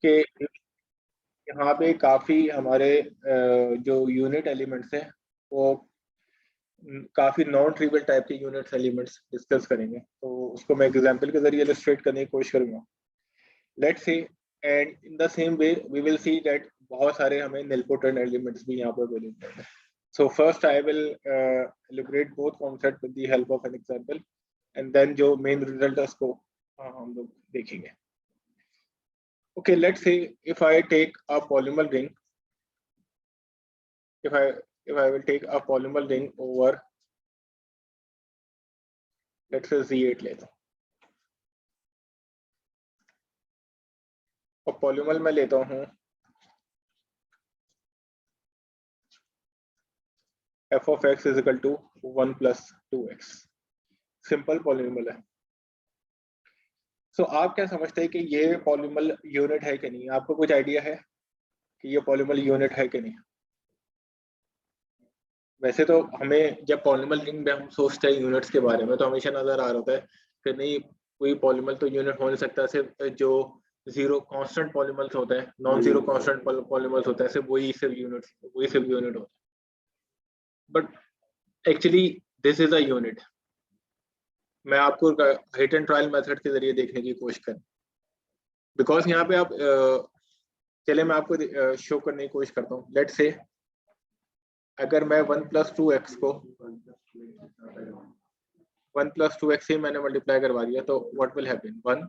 कि यहाँ पे काफ़ी हमारे जो यूनिट एलिमेंट्स हैं वो काफ़ी नॉन ट्रिवियल टाइप के यूनिट्स एलिमेंट्स डिस्कस करेंगे, तो उसको मैं एग्जांपल के जरिए इलस्ट्रेट करने की कोशिश करूँगा। Let's see, and in the same way we will see that बहुत सारे हमें निलपोटेंट एलिमेंट्स भी यहाँ पर अवेलेबल हैं। So first I will elaborate both concept with the help of an example, and then जो मेन रिजल्ट है उसको हम लोग देखेंगे। Okay, let's say if I take a polymer ring, if I will take a polymer ring over, let's say Z8 लेता हूँ, और polymer में लेता हूँ f of x is equal to 1 plus 2x, simple polynomial है। सो आप क्या समझते हैं कि ये पॉलिनोमियल यूनिट है कि नहीं? आपको कुछ आइडिया है कि ये पॉलिनोमियल यूनिट है कि नहीं? वैसे तो हमें जब पॉलिनोमियल रिंग में हम सोचते हैं यूनिट्स के बारे में तो हमेशा नजर आ रहा होता है कि नहीं, कोई पॉलिनोमियल तो यूनिट हो नहीं सकता, सिर्फ जो जीरो कांस्टेंट पॉलिनोमियल्स होते हैं, नॉन जीरो कांस्टेंट पॉलिनोमियल्स होते हैं, सिर्फ वही सिर्फ यूनिट होता है। But actually this is a unit. मैं आपको हिट एंड ट्रायल मेथड के जरिए देखने की कोशिश करूं, बिकॉज यहाँ पे आप चले मैं आपको शो करने की कोशिश करता हूँ। लेट्स से अगर मैं 1 plus 2x को 1 plus 2x से मैंने मल्टीप्लाई करवा दिया तो what will happen?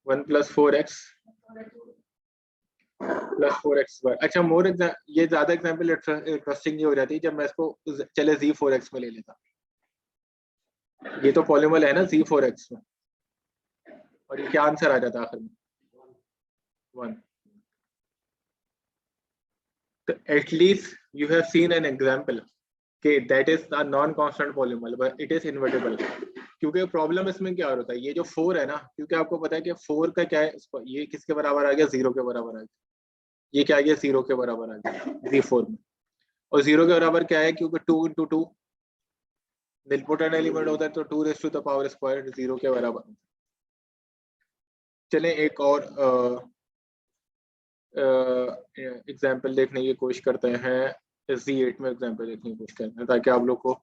1 plus 4x plus 4x²। अच्छा, ये ज्यादा एग्जांपल इंटरेस्टिंग नहीं हो जाती जब मैं इसको चले z4x में ले लेता। ये तो पॉलिनोमियल है ना z4x में, और ये क्या आंसर आ जाता आखिर में? 1। तो at least you have seen an example कि that is a non constant polynomial but it is invertible. क्योंकि प्रॉब्लम इसमें क्या होता है, ये जो 4 है ना, क्योंकि आपको पता है कि 4 का क्या है, ये किसके बराबर आ गया? 0 के बराबर आ गया। ये क्या आ गया? 0 के बराबर आ गया z4 में। और 0 के बराबर क्या है? क्योंकि 2 into 2 निलपोटेंट एलिमेंट होता है तो 2 raised to the power square 0 के बराबर। चलें एक और एग्जाम्पल देखने की कोशिश करते हैं। Z8 में एग्जाम्पल देखने की कोशिश करते हैं ताकि आप लोग को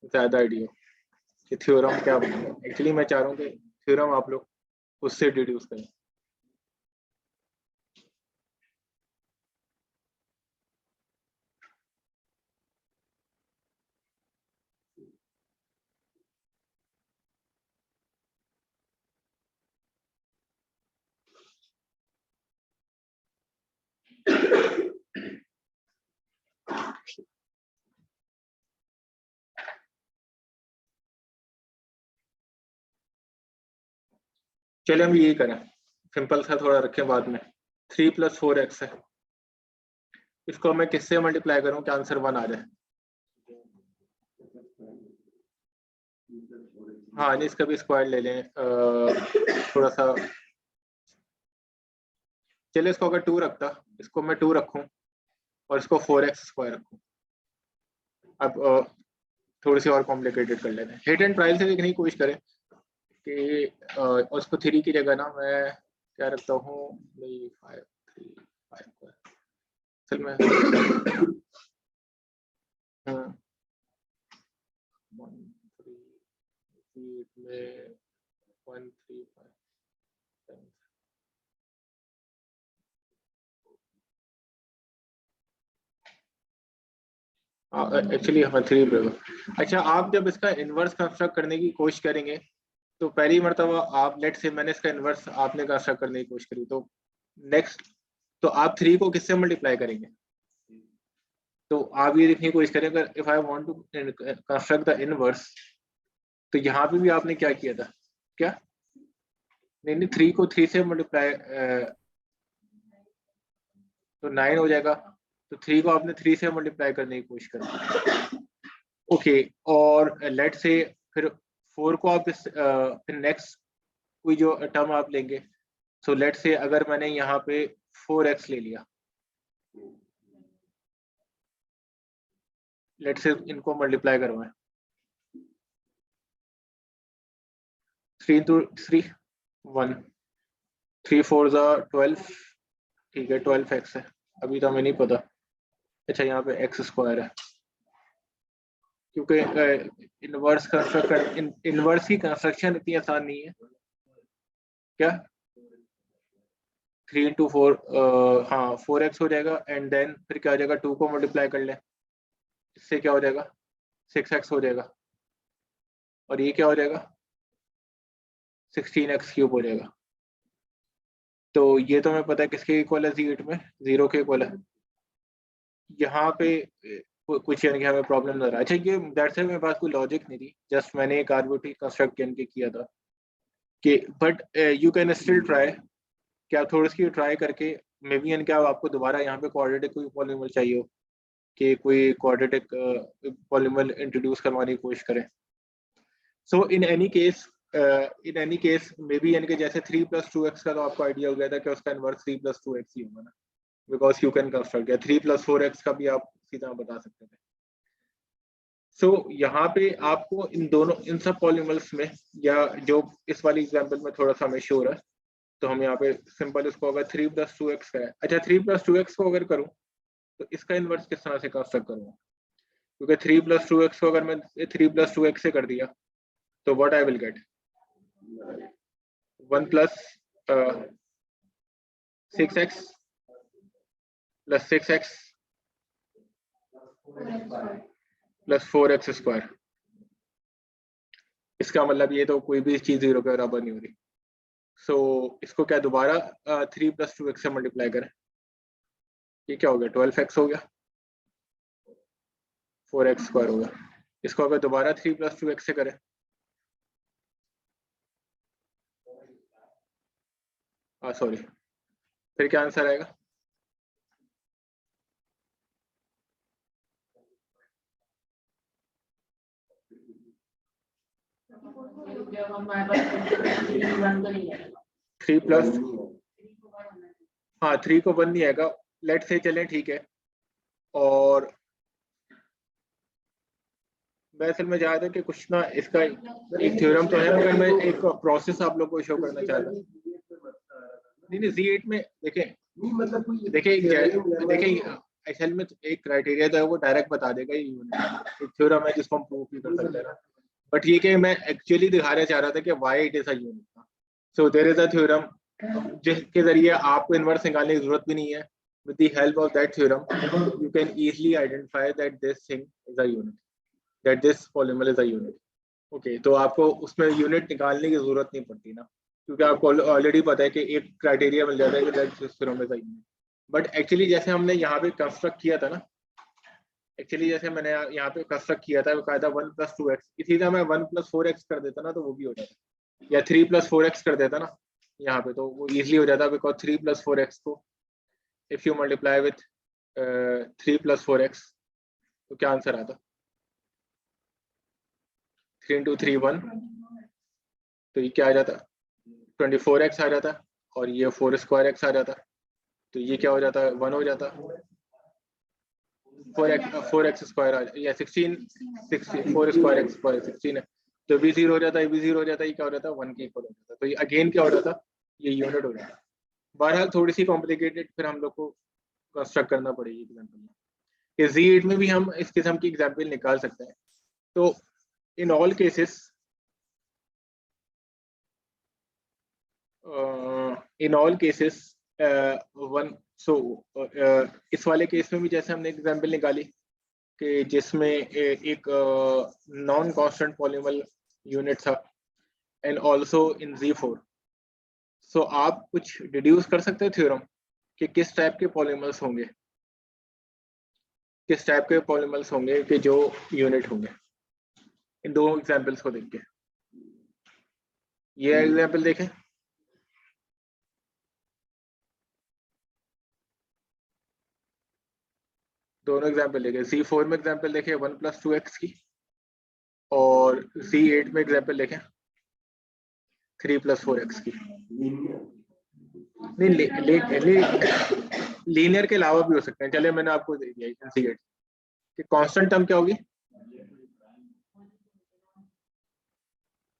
ज्यादा आइडिया कि थ्योरम क्या बनेगा। एक्चुअली मैं चाह रहा हूँ कि थ्योरम आप लोग उससे डिड्यूस करें। चलिए हम यही करें, सिंपल सा थोड़ा रखें बाद में। 3 plus 4x है, इसको मैं किससे मल्टीप्लाई करूं कि आंसर 1 आ जाए? हाँ, इसका भी स्क्वायर ले लें थोड़ा सा। चलिए इसको अगर 2 रखता, इसको मैं 2 रखूं और इसको 4x² रखूं। अब थोड़ी सी और कॉम्प्लिकेटेड कर लेते हैं, हिट एंड ट्रायल से देखने की कोशिश करें कि उसको 3 की जगह ना मैं क्या रखता हूँ, 5 3 5 चल मैं 1 3 5 एक्चुअली हाँ 3। अच्छा, आप जब इसका इनवर्स कंस्ट्रक्ट करने की कोशिश करेंगे तो पहली मर्तबा आप, लेट से मैंने इसका इनवर्स आपने कंस्ट्रक्ट करने की कोशिश करी, तो नेक्स्ट तो आप 3 को किससे मल्टीप्लाई करेंगे? तो आप ये देखने की कोशिश करें, अगर if I want to construct the inverse तो यहाँ पे भी आपने क्या किया था? क्या नहीं 3 को 3 से मल्टीप्लाई तो 9 हो जाएगा। तो 3 को आपने 3 से मल्टीप्लाई करने की कोशिश करी। ओके, और लेट से फिर 4 को आप फिर नेक्स्ट कोई जो टर्म आप लेंगे। सो लेट से अगर मैंने यहाँ पे 4x ले लिया, लेट्स से इनको मल्टीप्लाई करवाएं, 3 into 3 1, 3 4 12, ठीक है 12x है, अभी तो हमें नहीं पता। अच्छा यहाँ पे x स्क्वायर है, क्योंकि इनवर्स कंस्ट्रक्शन, इनवर्स की कंस्ट्रक्शन इतनी आसान नहीं है। क्या 3 into 4, हाँ 4x हो जाएगा, एंड देन फिर क्या हो जाएगा, 2 को मल्टीप्लाई कर लें, इससे क्या हो जाएगा 6x हो जाएगा, और ये क्या हो जाएगा 16x क्यूब हो जाएगा। तो ये तो हमें पता है किसके इक्वल है, Z8 में 0 के इक्वल है। यहाँ पे कुछ यानी कि हमें प्रॉब्लम नजर आ। अच्छा ये दैट्स मेरे पास कोई लॉजिक नहीं थी, जस्ट मैंने एक आर्बिट्री कंस्ट्रक्ट के किया था कि but you can still try, क्या थोड़ी सी ट्राई करके मे बी क्या आपको दोबारा यहाँ पे क्वाड्रेटिक कोई पॉलीनोमियल चाहिए हो कि कोई क्वाड्रेटिक पॉलीनोमियल इंट्रोड्यूस करवाने की कोशिश करें। So in any case maybe यानी कि जैसे 3 + 2x का तो आपको आइडिया हो गया था कि उसका इनवर्स 3 + 2x ही होगा ना, बिकॉज यू कैन कंस्ट्रक्ट, या 3 + 4x का भी आप इसी तरह बता सकते थे। सो यहाँ पे आपको इन सब पॉलीनोमियल्स में, या जो इस वाली एग्जांपल में थोड़ा सा हमें श्योर है, तो हम यहाँ पे सिंपल इसको अगर 3 + 2x का है, अच्छा 3 + 2x को अगर करूँ तो इसका इनवर्स किस तरह से कंस्ट्रक्ट करूँगा, क्योंकि 3 + 2x को अगर मैं 3 + 2x से कर दिया तो what I will get 1 + 6x + 6x + 4x square. इसका मतलब ये तो कोई भी चीज 0 के बराबर नहीं हो रही। सो इसको क्या दोबारा 3 + 2x से मल्टीप्लाई करें, ये क्या हो गया 12x हो गया, 4x स्क्वायर हो गया। इसको अगर दोबारा 3 + 2x से करें, सॉरी, फिर क्या आंसर आएगा, थ्री प्लस, हाँ 3 को 1 नहीं आएगा, लेट से चलें ठीक है। और मैं असल में चाहता कि कुछ ना इसका एक थ्योरम तो है, मगर मैं एक प्रोसेस आप लोग को शो करना चाहता हूँ। नहीं Z8 में देखें, देखिए असल में एक क्राइटेरिया तो है, वो डायरेक्ट बता देगा ये यूनिट, एक थ्योरम है जिसको हम प्रूव भी कर सकते हैं। बट ये कि मैं एक्चुअली दिखाना चाह रहा था कि why it is a unit. So there is a theorem जिसके जरिए आपको इनवर्स निकालने की जरूरत भी नहीं है। With the help of that theorem you can easily identify that this thing is a unit, that this polynomial is a unit. Okay, तो आपको उसमें यूनिट निकालने की जरूरत नहीं पड़ती ना, क्योंकि आपको ऑलरेडी पता है कि एक क्राइटेरिया मिल जाता है कि that this theorem is a unit. But actually जैसे हमने यहाँ पे कंस्ट्रक्ट किया था ना, एक्चुअली जैसे मैंने यहाँ पे कंस्ट्रक्ट किया था, कहा था 1 + 2x, इसी तरह मैं 1 + 4x कर देता ना तो वो भी हो जाता, या 3 + 4x कर देता ना यहाँ पे, तो वो इजीली हो जाता, बिकॉज 3 + 4x को if you multiply with 3 + 4x तो क्या आंसर आता, 3 × 3 1, तो ये क्या आ जाता 24x आ जाता, और ये 4² x आ जाता, तो ये क्या हो जाता 1 हो जाता, 4x स्क्वायर आ जाता, या 16 4² x स्क्वायर 16 है, तो भी 0 हो जाता, ये भी 0 हो जाता, ये क्या हो जाता 1 के इक्वल हो जाता, तो ये अगेन क्या हो जाता, ये यूनिट हो जाता। बहरहाल थोड़ी सी कॉम्प्लिकेटेड फिर हम लोग को कंस्ट्रक्ट करना पड़ेगी एग्जाम्पल में, कि Z8 में भी हम इस किस्म की एग्जाम्पल निकाल सकते हैं। तो इन ऑल केसेस वन, सो इस वाले केस में भी जैसे हमने एग्जाम्पल निकाली कि जिसमें एक नॉन कांस्टेंट पॉलीनोमियल यूनिट था, एंड आल्सो इन Z4, सो आप कुछ डिड्यूस कर सकते हैं थ्योरम कि किस टाइप के पॉलीनोमियल्स होंगे, किस टाइप के पॉलीनोमियल्स होंगे कि जो यूनिट होंगे, इन दो एग्जांपल्स को देख के। ये एग्जांपल देखें, दोनों एग्जांपल देखें, Z4 में एग्जांपल देखें 1 + 2x की, और Z8 में एग्जांपल देखें 3 + 4x की। नहीं लीनियर के अलावा भी हो सकते हैं, चले मैंने आपको दे दिया Z8, कि कांस्टेंट टर्म क्या होगी?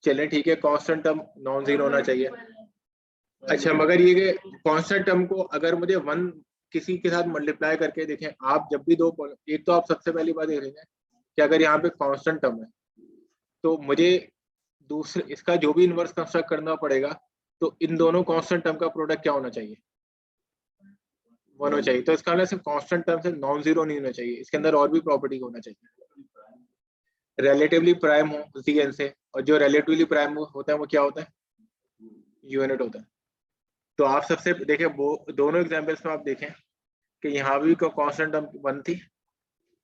चलिए ठीक है, कांस्टेंट टर्म नॉन जीरो होना चाहिए। अच्छा, मगर ये कांस्टेंट टर्म को अगर मुझे वन किसी के साथ मल्टीप्लाई करके देखें, आप जब भी दो, एक तो आप सबसे पहली बात देख रहे हैं कि अगर यहाँ पे कांस्टेंट टर्म है तो मुझे दूसरे इसका जो भी इनवर्स कंस्ट्रक्ट करना पड़ेगा, तो इन दोनों कांस्टेंट टर्म का प्रोडक्ट क्या होना चाहिए? वन होना चाहिए। तो इसका मतलब सिर्फ कांस्टेंट टर्म से नॉन जीरो नहीं होना चाहिए, इसके अंदर और भी प्रॉपर्टी होना चाहिए। रिलेटिवली प्राइम हो Cn से, और जो रिलेटिवली प्राइम होता है वो क्या होता है? यूनिट होता है। तो आप सबसे देखें वो दोनों एग्जांपल्स में आप देखें कि यहाँ भी कांस्टेंट टर्म 1 थी,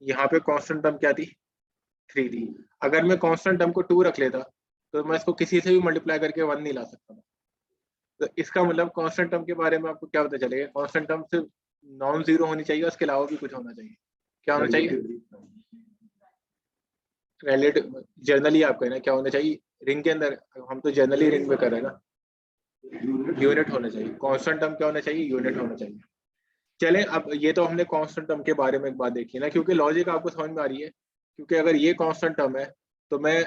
यहाँ पे कांस्टेंट टर्म क्या थी? 3 थी। अगर मैं कांस्टेंट टर्म को 2 रख लेता तो मैं इसको किसी से भी मल्टीप्लाई करके 1 नहीं ला सकता। तो इसका मतलब कांस्टेंट टर्म के बारे में आपको क्या पता चलेगा? कांस्टेंट टर्म सिर्फ नॉन जीरो होनी चाहिए, उसके अलावा भी कुछ होना चाहिए। क्या होना चाहिए? रिलेटिव जनरली आप कहना क्या होना चाहिए रिंग के अंदर? हम तो जनरली रिंग में कर रहे हैं ना, यूनिट होना चाहिए। कांस्टेंट टर्म क्या होना चाहिए? यूनिट होना चाहिए। चलें, अब ये तो हमने कांस्टेंट टर्म के बारे में एक बात देखी ना, क्योंकि लॉजिक आपको समझ में आ रही है। क्योंकि अगर ये कांस्टेंट टर्म है तो मैं,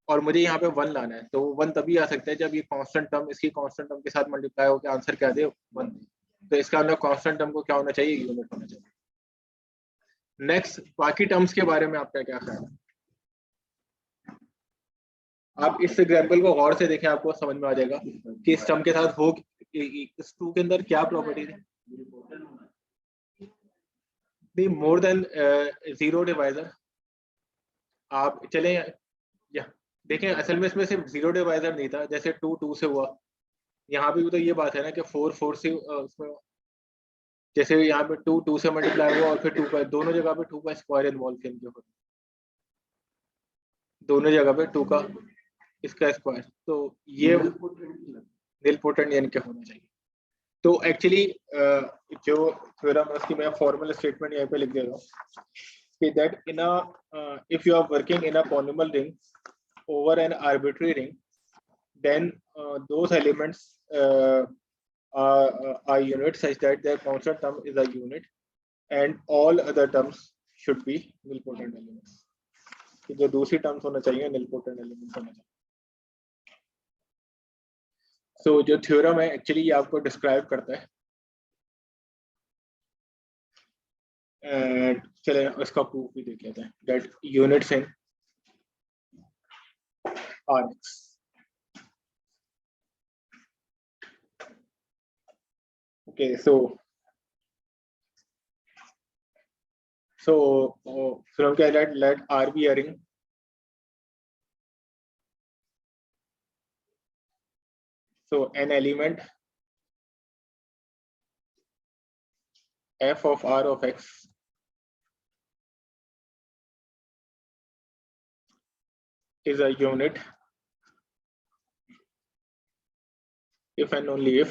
और मुझे यहाँ पे 1 लाना है, तो 1 तभी आ सकता है जब ये कांस्टेंट टर्म इसकी कांस्टेंट टर्म के साथ मल्टीप्लाई होकर आंसर क्या दे? 1। तो इसका अंदर कांस्टेंट टर्म को क्या होना चाहिए? यूनिट होना चाहिए। नेक्स्ट, बाकी टर्म्स के बारे में आपका क्या ख्याल है? आप इस एग्जाम्पल को गौर से देखें, आपको समझ में आ जाएगा कि इस टर्म के साथ हो इस 2 के अंदर क्या प्रॉपर्टी है। नहीं, मोर देन जीरो डिवाइजर। आप चलें या देखें, असल में इसमें सिर्फ जीरो डिवाइजर नहीं था, जैसे 2 2 से हुआ, यहाँ पे भी तो ये बात है ना कि 4 4 से उसमें, जैसे यहाँ पे 2 2 से मल्टीप्लाई हुआ और फिर 2 का, दोनों जगह पे 2 का स्क्वायर इन्वॉल्व थे इनके ऊपर, दोनों जगह पे 2 का इसका स्क्वायर। तो ये निलपोटेंट यानी क्या होना चाहिए? तो एक्चुअली जो थ्योरम है उसकी मैं फॉर्मल स्टेटमेंट यहाँ पे लिख दे रहा हूँ कि that in a if you are working in a polynomial ring over an arbitrary ring, then those elements are units such that their constant term is a unit and all other terms should be nilpotent elements. कि जो दूसरी terms होना चाहिए nilpotent elements होना चाहिए। So जो theorem है actually ये आपको डिस्क्राइब करता है, एंड चले इसका प्रूफ भी देख लेते हैं। That units in Rx. Okay, so let R be a ring. So an element f of R of x is a unit if and only if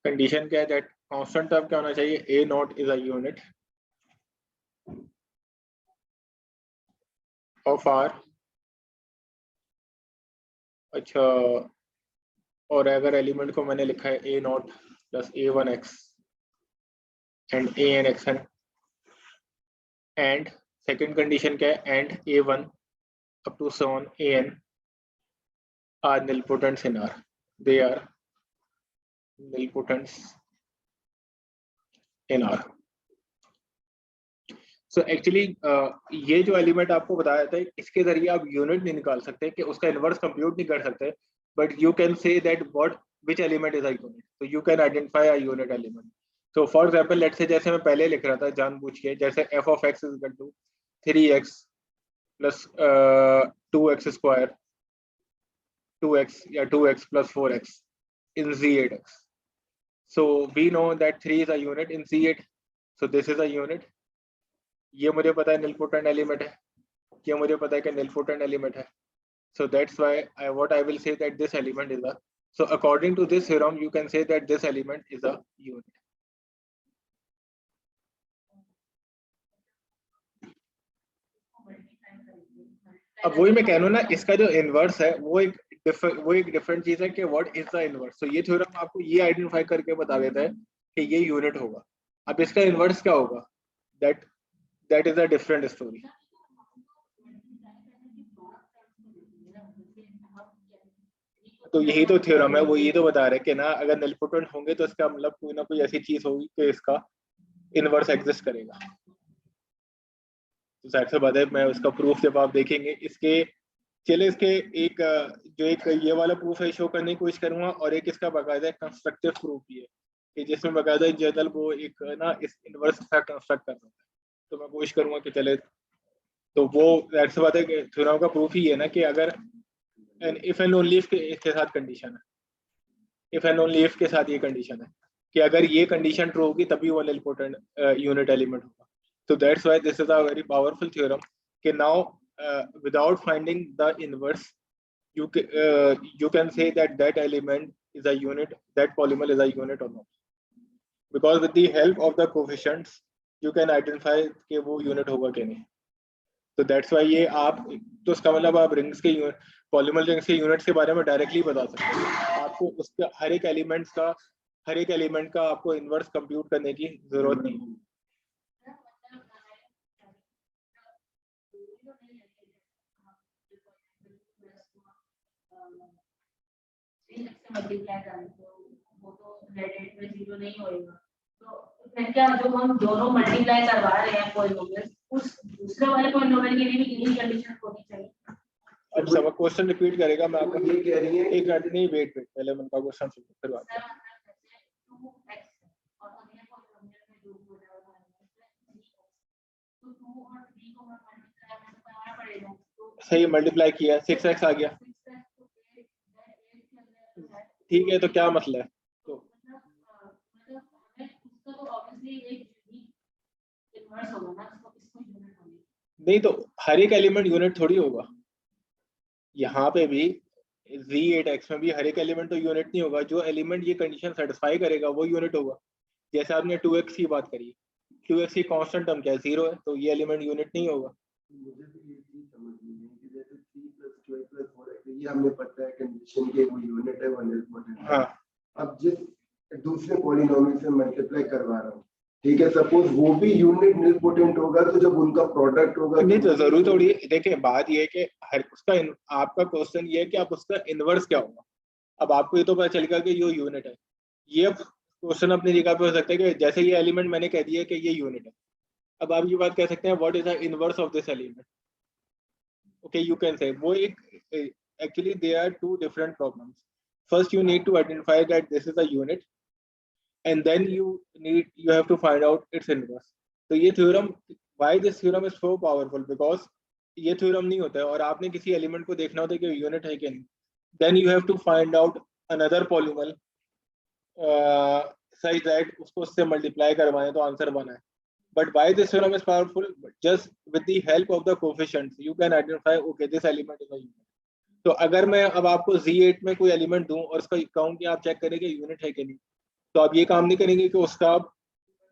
condition क्या है that constant term क्या होना चाहिए? A naught is a unit of R। अच्छा, और अगर element को मैंने लिखा है A naught plus A1x and ANxn, and second condition क्या है? and A1 up to so on AN are nilpotents in R. They are nilpotents in R. So actually ये जो एलिमेंट आपको बताया था, इसके जरिए आप यूनिट नहीं निकाल सकते कि उसका इनवर्स कंप्यूट नहीं कर सकते, but you can say that what which element is a unit, so you can identify a unit element. So for example, let's say जैसे मैं पहले लिख रहा था जानबूझ के, जैसे f of x is equal to 3x plus 2x square 2x या 2x plus 4x in Z8x. So we know that 3 is a unit in Z8, so this is a unit. ये मुझे पता है nilpotent एलिमेंट है, ये मुझे पता है कि nilpotent एलिमेंट है, so that's why what I will say that this element is a, so according to this theorem you can say that this element is a unit. अब वही मैं कह रहा हूँ ना, इसका जो इनवर्स है वो एक डिफरेंट चीज है कि व्हाट इज द इनवर्स। तो ये थ्योरम आपको ये आइडेंटिफाई करके बता देता है कि ये यूनिट होगा। अब इसका इनवर्स क्या होगा, that is a different story. तो यही तो थ्योरम है, वो यही तो बता रहे हैं कि ना अगर निलपोटेंट होंगे तो इसका मतलब कोई ना कोई ऐसी चीज होगी कि इसका इनवर्स एग्जिस्ट करेगा। तो जाहिर सी बात है, मैं उसका प्रूफ जब आप देखेंगे इसके, चले इसके एक जो एक ये वाला प्रूफ है शो करने की कोशिश करूंगा, और एक इसका बाकायदा कंस्ट्रक्टिव प्रूफ भी है कि जिसमें बाकायदा जनरल वो एक ना इस इनवर्स का कंस्ट्रक्ट कर सकता है। तो मैं कोशिश करूंगा कि चले, तो वो जाहिर सी बात है कि थ्योरम का प्रूफ ही है ना कि अगर इफ एंड ओनली इफ के साथ कंडीशन है, इफ एंड ओनली इफ के साथ ये कंडीशन है कि अगर ये कंडीशन ट्रू होगी तभी वो निलपोटेंट यूनिट एलिमेंट होगा। तो that's why this is a very powerful theorem कि now without finding the inverse you can say that element is a unit, that polymer is a unit or not, because with the help of the coefficients you can identify कि वो unit होगा कि नहीं। तो that's why ये आप, तो इसका मतलब आप रिंग्स के पॉलीमर रिंग्स के यूनिट्स के बारे में डायरेक्टली बता सकते हैं। आपको उसका हर एक एलिमेंट का आपको इनवर्स कंप्यूट करने की जरूरत नहीं है। वो तो रेड में जीरो नहीं होएगा, तो फिर क्या जो हम दोनों मल्टीप्लाई करवा रहे हैं पॉलिनोमियल, उस दूसरे वाले पॉलिनोमियल के लिए भी इन्हीं कंडीशन होनी चाहिए। अब सब क्वेश्चन रिपीट करेगा, मैं आपको ये कह रही है एक मिनट नहीं, वेट पहले मैं उनका क्वेश्चन सुनो फिर बात करें। सही मल्टीप्लाई किया 6x आ गया, ठीक है, तो क्या मसला है? तो नहीं, तो हर एक एलिमेंट यूनिट थोड़ी होगा। यहाँ पे भी Z8X में भी हर एक एलिमेंट तो यूनिट नहीं होगा, जो एलिमेंट ये कंडीशन सेटिस्फाई करेगा वो यूनिट होगा। जैसे आपने 2x की बात करी, 2x की कांस्टेंट टर्म क्या है, 0 है, तो ये एलिमेंट यूनिट नहीं होगा। मुझे तो ये चीज समझ नहीं है कि जैसे 3 + 2 + 4 है, ये हमें पता है कंडीशन के वो यूनिट है, 1 इम्पोर्टेंट। हाँ, अब जिस दूसरे पॉलिनोमियल से मल्टीप्लाई करवा रहा हूँ, ठीक है, सपोज वो भी यूनिट निलपोटेंट होगा, तो जब उनका प्रोडक्ट होगा नहीं तो जरूरी थोड़ी है। देखिए बात ये है कि हर उसका आपका क्वेश्चन ये है कि आप उसका इनवर्स क्या होगा। अब आपको ये तो पता चलेगा कि ये यूनिट है, ये क्वेश्चन अपनी जगह पे हो सकता है कि जैसे ये एलिमेंट मैंने कह दिया कि ये यूनिट है, अब आप ये बात कह सकते हैं what is the inverse of this element. Okay, you can say वो एक actually they are two different problems. First you need to identify that this is a unit and then you have to find out its inverse। तो ये theorem, why this theorem is so powerful, because ये theorem नहीं होता है और आपने किसी element को देखना होता है कि यूनिट है कि नहीं, then you have to find out another polynomial such that उसको उससे मल्टीप्लाई करवाएं तो आंसर बना है। But why this theorem is powerful, just with the help of the coefficients you can identify okay this element is a unit। तो अगर मैं अब आपको Z8 में कोई एलिमेंट दूं और उसका काउंट आप चेक करें कि यूनिट है कि नहीं, तो आप ये काम नहीं करेंगे कि उसका आप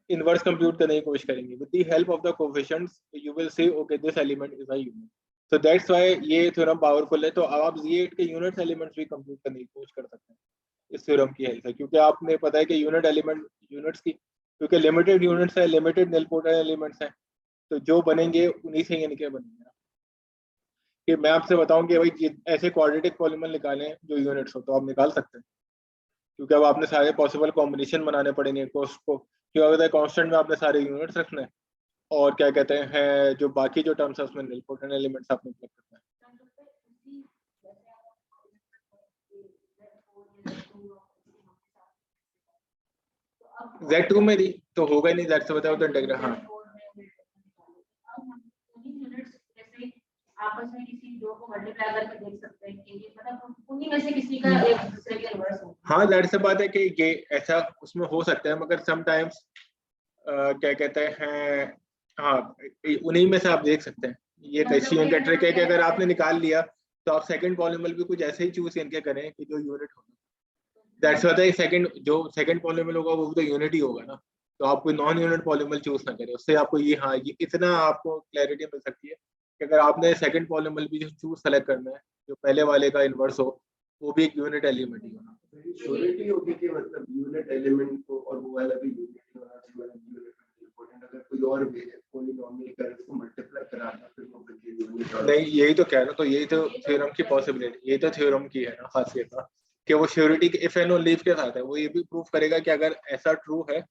इनवर्स कंप्यूट करने की कोशिश करेंगे। With the help of the coefficients you will say okay this element is a unit. So that's why ये थ्योरम पावरफुल है। तो अब आप Z8 के यूनिट्स एलिमेंट्स भी कंप्यूट करने की कोशिश कर सकते हैं इस थ्योरम की हेल्प से, क्योंकि आपने पता है कि यूनिट एलिमेंट यूनिट्स की, क्योंकि लिमिटेड यूनिट्स है, लिमिटेड निलपोटेंट एलिमेंट्स हैं, तो जो बनेंगे उन्हीं से इनके बनेंगे। कि मैं आपसे बताऊं कि भाई ऐसे क्वाड्रेटिक पॉलीमर निकालें जो यूनिट्स हो, तो आप निकाल सकते हैं, क्योंकि अब आपने सारे पॉसिबल कॉम्बिनेशन बनाने पड़ेंगे कोस्ट को, क्योंकि अगर कांस्टेंट में आपने सारे यूनिट्स रखने हैं और क्या कहते हैं जो बाकी जो टर्म्स है उसमें निलपोटेंट एलिमेंट्स आपने प्लग करना है। Z2 में दी तो होगा ही नहीं, Z से बताओ तो इंटीग्रल। हाँ, आपस में किसी दो को मल्टीप्लाई करके देख सकते हैं कि ये मतलब उन्हीं में से किसी का एक दूसरे के इनवर्स हो। हाँ, जाहिर सी बात है कि ये ऐसा उसमें हो सकता है, मगर समटाइम्स क्या कहते हैं, हाँ उन्हीं में से आप देख सकते हैं। ये कैशियन का ट्रिक है कि अगर आपने निकाल लिया तो आप सेकंड पॉलीनोमियल भी कुछ ऐसे ही चूज इनके करें कि जो यूनिट हो। दैट्स व्हाई सेकंड पॉलीनोमियल होगा वो भी तो यूनिट ही होगा ना, तो आप कोई नॉन यूनिट पॉलीनोमियल चूज ना करें। उससे आपको ये, हाँ ये इतना आपको क्लैरिटी मिल सकती है कि अगर आपने सेकंड पॉलीनोमियल भी जो चूज सेलेक्ट करना है जो पहले वाले का इनवर्स हो, वो भी एक यूनिट एलिमेंट ही होना। श्योरिटी होगी कि मतलब यूनिट एलिमेंट को और वो वाला भी यूनिट होना चाहिए, मतलब यूनिट इंपॉर्टेंट। अगर कोई और पॉलिनोमियल करे उसको मल्टीप्लाई कराना फिर वो यूनिट नहीं, यही तो कह रहा हूँ, तो यही तो थ्योरम की पॉसिबिलिटी, यही तो थ्योरम की है ना खासियत ना, कि वो श्योरिटी के इफ एंड ओनली इफ के साथ है। वो ये भी प्रूव करेगा कि अगर ऐसा ट्रू है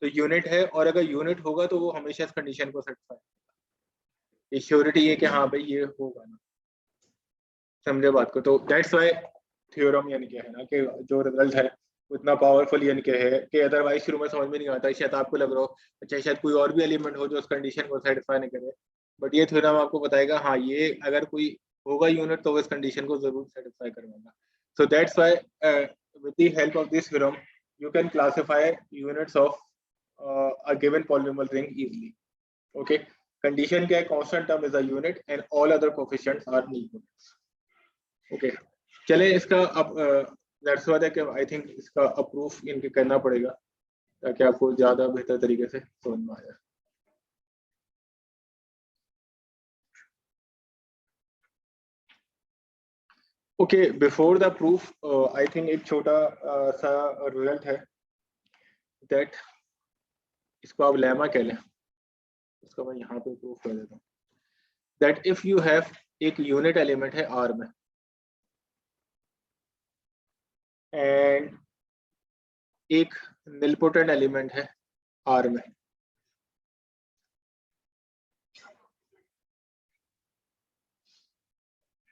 तो यूनिट है, और अगर यूनिट होगा तो वो हमेशा इस कंडीशन को सेटिस्फाई, ये श्योरिटी है कि हाँ भाई ये होगा ना, समझे बात को। तो दैट्स व्हाई थ्योरम यानी क्या है ना, कि जो रिजल्ट है उतना पावरफुल यानी क्या है कि अदरवाइज शुरू में समझ में नहीं आता, शायद आपको लग रहा हो अच्छा शायद कोई और भी एलिमेंट हो जो उस कंडीशन को सेटिस्फाई नहीं करे, बट ये थ्योरम आपको बताएगा हाँ ये अगर कोई होगा यूनिट तो वो इस कंडीशन को जरूर सेटिस्फाई करवाएगा। So that's why with the help of this theorem you can classify units of a given polynomial ring easily. Okay, condition क्या है, constant term is a unit and all other coefficients are nil units. Okay, चले इसका अब that's why कि I think इसका approve इनके करना पड़ेगा ताकि आपको ज्यादा बेहतर तरीके से समझ में आ जाए। Okay, before the proof I think एक छोटा सा रिजल्ट है दैट, इसको आप लेमा कह लें, इसको मैं यहाँ पे प्रूफ कर देता हूँ दैट इफ यू हैव एक यूनिट एलिमेंट है आर में एंड एक निलपोटेंट एलिमेंट है आर में,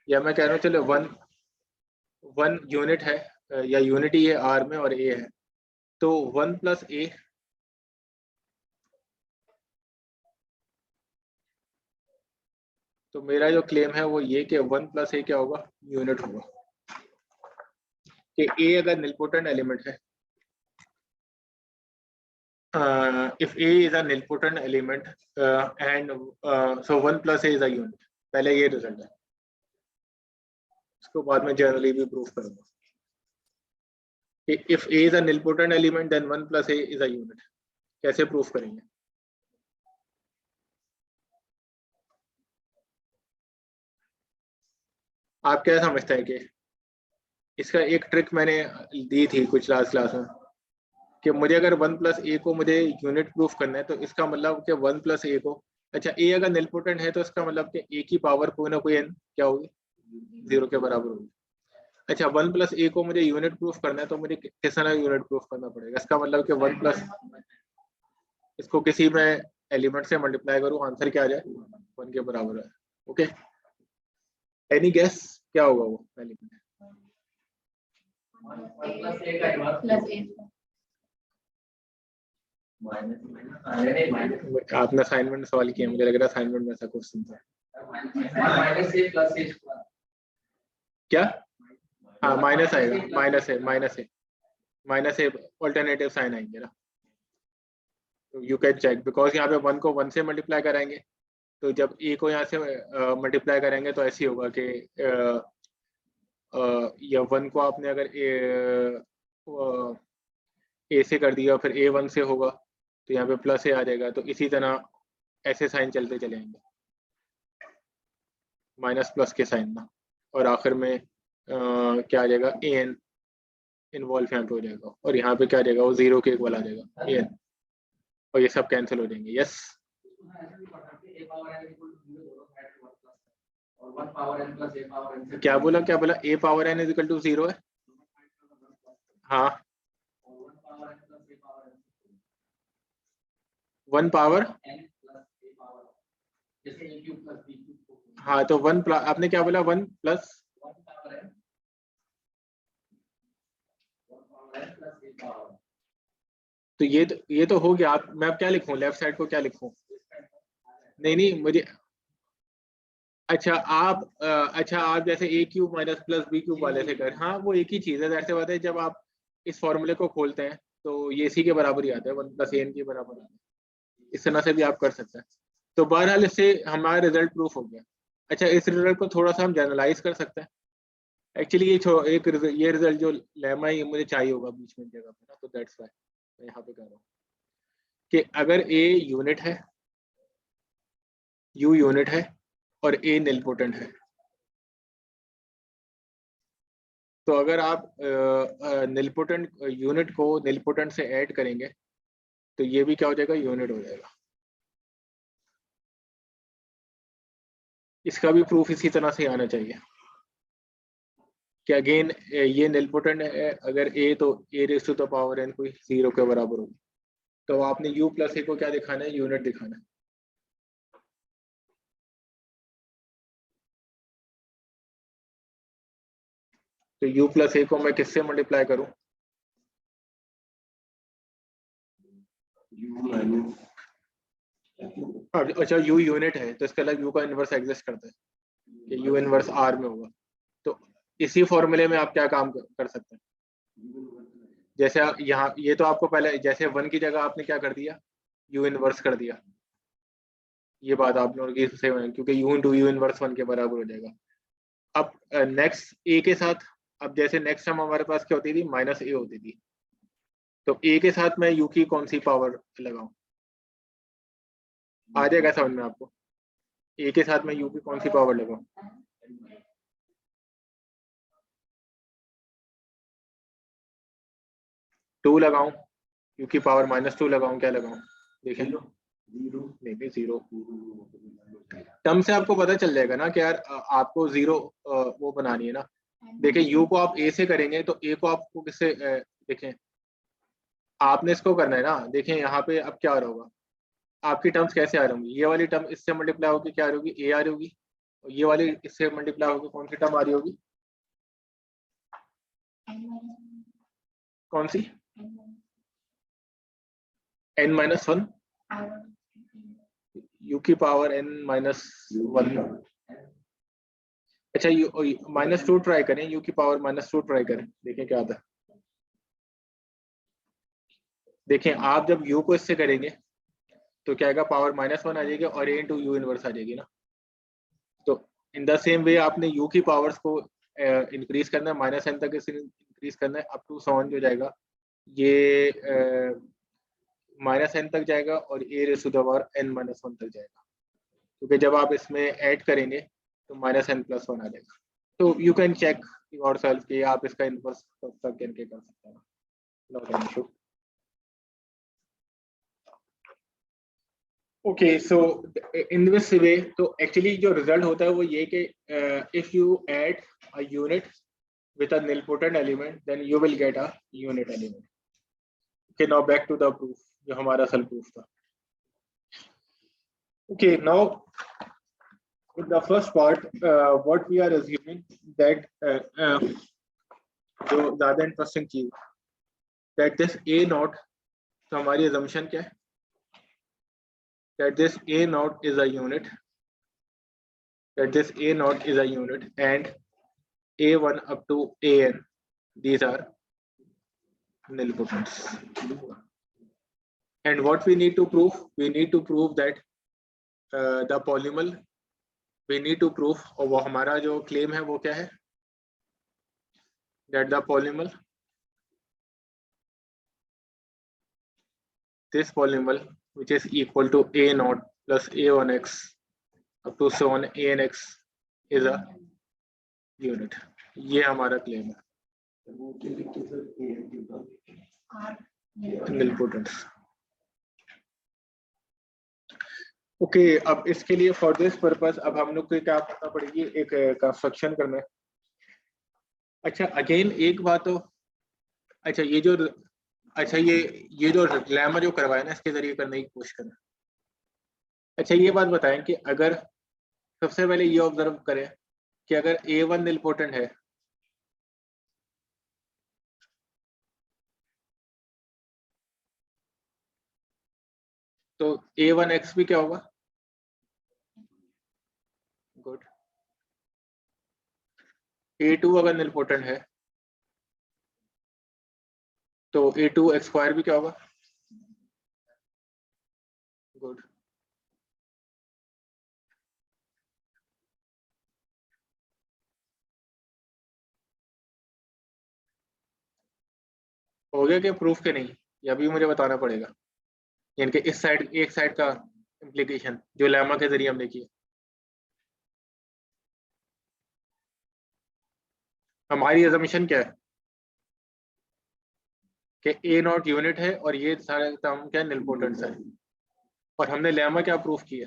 या मैं कह रहा हूँ चलो वन यूनिट है या यूनिटी है आर में और ए है, तो 1 प्लस ए तो मेरा जो क्लेम है वो ये कि 1 प्लस ए क्या होगा, यूनिट होगा। कि ए अगर निलपोटेंट एलिमेंट है, if A is a nilpotent element and so 1 plus A is a unit, पहले ये रिजल्ट है, इसको बाद में जनरली भी प्रूफ करूंगा कि if A is a nilpotent element then 1 plus A is a unit। कैसे प्रूफ करेंगे, आप क्या समझते हैं कि इसका एक ट्रिक मैंने दी थी कुछ लास्ट क्लास में कि मुझे अगर 1 प्लस ए को मुझे यूनिट प्रूफ करना है तो इसका मतलब कि 1 प्लस ए को, अच्छा ए अगर निलपोटेंट है तो इसका मतलब कि ए की पावर कोई ना कोई एन क्या होगी, 0 के बराबर होगी। अच्छा 1 प्लस ए को मुझे यूनिट प्रूफ करना है तो मुझे किस तरह यूनिट प्रूफ करना पड़ेगा, इसका मतलब कि 1 प्लस इसको किसी में एलिमेंट से मल्टीप्लाई करूँ आंसर क्या आ जाए 1 के बराबर है। ओके, एनी गेस क्या होगा वो एलिमेंट, आपने असाइनमेंट सवाल किया, मुझे लग रहा है असाइनमेंट में ऐसा क्वेश्चन था क्या, हाँ माइनस आएगा, माइनस ए ऑल्टरनेटिव साइन आएंगे ना, तो यू कैन चेक बिकॉज यहाँ पे 1 को 1 से मल्टीप्लाई कराएंगे, तो जब ए को यहाँ से मल्टीप्लाई करेंगे तो ऐसे होगा कि या 1 को आपने अगर ए से कर दिया फिर A1 से होगा तो यहाँ पे प्लस ए आ जाएगा, तो इसी तरह ऐसे साइन चलते चलेंगे माइनस प्लस के साइन ना, और आखिर में क्या आ जाएगा an इन्वॉल्व यहाँ पे हो जाएगा, और यहाँ पे क्या आ जाएगा वो 0 के इक्वल आ जाएगा an, और ये सब कैंसिल हो जाएंगे। यस क्या बोला a power n is equal to 0 है, हाँ 1 पावर, हाँ तो 1 प्लस आपने क्या बोला 1 प्लस, तो ये तो हो गया। आप मैं अब क्या लिखूं, लेफ्ट साइड को क्या लिखूं, नहीं मुझे, अच्छा आप जैसे A cube minus plus B cube वाले से कर, हाँ वो एक ही चीज़ है, ऐसे बात है जब आप इस फॉर्मूले को खोलते हैं तो ये इसी के बराबर ही आता है 1 प्लस एन के बराबर आता है, इस तरह से भी आप कर सकते हैं। तो बहरहाल इससे हमारा रिजल्ट प्रूफ हो गया। अच्छा इस रिजल्ट को थोड़ा सा हम जनरलाइज कर सकते हैं, एक्चुअली ये रिजल्ट जो लेमा ही मुझे चाहिए होगा बीच में जगह पे ना, तो दैट्स व्हाई मैं यहाँ पे कर रहा हूँ कि अगर ए यूनिट है, यू यूनिट है और ए निलपोटेंट है तो अगर आप निलपोटेंट यूनिट को निलपोटेंट से ऐड करेंगे तो ये भी क्या हो जाएगा, यूनिट हो जाएगा। इसका भी प्रूफ इसी तरह से आना चाहिए कि अगेन ये निलपोटेंट है, अगर ए तो A raise to the power n कोई 0 के बराबर होगी, तो आपने u प्लस ए को क्या दिखाना है, यूनिट दिखाना है। तो u प्लस ए को मैं किससे मल्टीप्लाई करूं, अच्छा u यूनिट है तो इसका अलग u का इनवर्स एग्जिस्ट करता है कि u इनवर्स r में होगा। तो इसी फॉर्मूले में आप क्या काम कर सकते हैं, जैसे यहाँ ये तो आपको पहले जैसे 1 की जगह आपने क्या कर दिया, u इनवर्स कर दिया, ये बात आप लोगों की सेम है क्योंकि u इंटू यू इनवर्स 1 के बराबर हो जाएगा। अब नेक्स्ट a के साथ, अब जैसे नेक्स्ट टर्म हमारे पास क्या होती थी, माइनस a होती थी, तो a के साथ मैं u की कौन सी पावर लगाऊं, आ जाएगा समझ में आपको, a के साथ मैं u की कौन सी पावर लगाऊं, 2 लगाऊं, u की पावर -2 लगाऊं, क्या लगाऊं, देखें नहीं 0 टर्म से आपको पता चल जाएगा ना कि यार आपको 0 वो बनानी है ना। देखिए u को आप a से करेंगे तो a को आपको किससे देखें, आपने इसको करना है ना। देखें यहाँ पे अब क्या आ रहा होगा, आपकी टर्म्स कैसे आ रही होंगी, ये वाली टर्म इससे मल्टीप्लाई होगी क्या आ रही होगी, a आ रही होगी, और ये वाली इससे मल्टीप्लाई होगी कौन सी टर्म आ रही होगी, कौन सी, n-1 u की पावर n-1। अच्छा -2 ट्राई करें, u की पावर -2 ट्राई करें, देखें क्या आता है। देखें आप जब u को इससे करेंगे तो क्या आएगा, पावर -1 आ जाएगी और a इंटू यू इनवर्स आ जाएगी ना। तो इन द सेम वे आपने u की पावर्स को इंक्रीज करना है, -n तक इसे इंक्रीज करना है, अप टू 7 जो जाएगा ये -n तक जाएगा और a raise to the power n-1 तक जाएगा, क्योंकि जब आप इसमें ऐड करेंगे तो -n+1 आ जाएगा। तो यू कैन चेक योरसेल्फ कि आप इसका इनवर्स कब तक करके कर सकते हैं, not an issue. Okay so in this way तो एक्चुअली जो रिजल्ट होता है वो ये कि if you add a unit with a nilpotent element then you will get a unit element. Okay, now back to the proof, जो हमारा असल proof था। Okay, now in the first part what we are assuming that जो ज़्यादा interesting चीज that this a naught, तो हमारी assumption क्या है, that this a naught is a unit, that this a naught is a unit and a1 up to an these are nilpotents. And what we need to prove, we need to prove that the polynomial, we need to prove, और वो हमारा जो claim है वो क्या है, that the polynomial, this polynomial which is equal to a naught plus a1x up to so on anx is a unit, ये हमारा claim है nilpotents। ओके अब इसके लिए फॉर दिस पर्पस अब हम लोग को क्या करना पड़ेगी, एक कंस्ट्रक्शन करना है। अच्छा अगेन एक बात तो, अच्छा ये जो, अच्छा ये जो लेमा जो करवाया ना इसके जरिए करने की कोशिश करना। अच्छा ये बात बताएं कि अगर सबसे पहले ये ऑब्जर्व करें कि अगर a1 निलपोटेंट है तो a1x भी क्या होगा, गुड। a2 अगर निलपोटेंट है तो a2x² भी क्या होगा, गुड। हो गया क्या प्रूफ के नहीं, या भी मुझे बताना पड़ेगा, यानी कि इस साइड एक साइड का इम्प्लीकेशन जो लेमा के जरिए हमने किया। हमारी assumption क्या है कि ए नॉट यूनिट है और ये सारे टर्म क्या निलपोटेंट्स है, और हमने लेमा क्या प्रूफ किया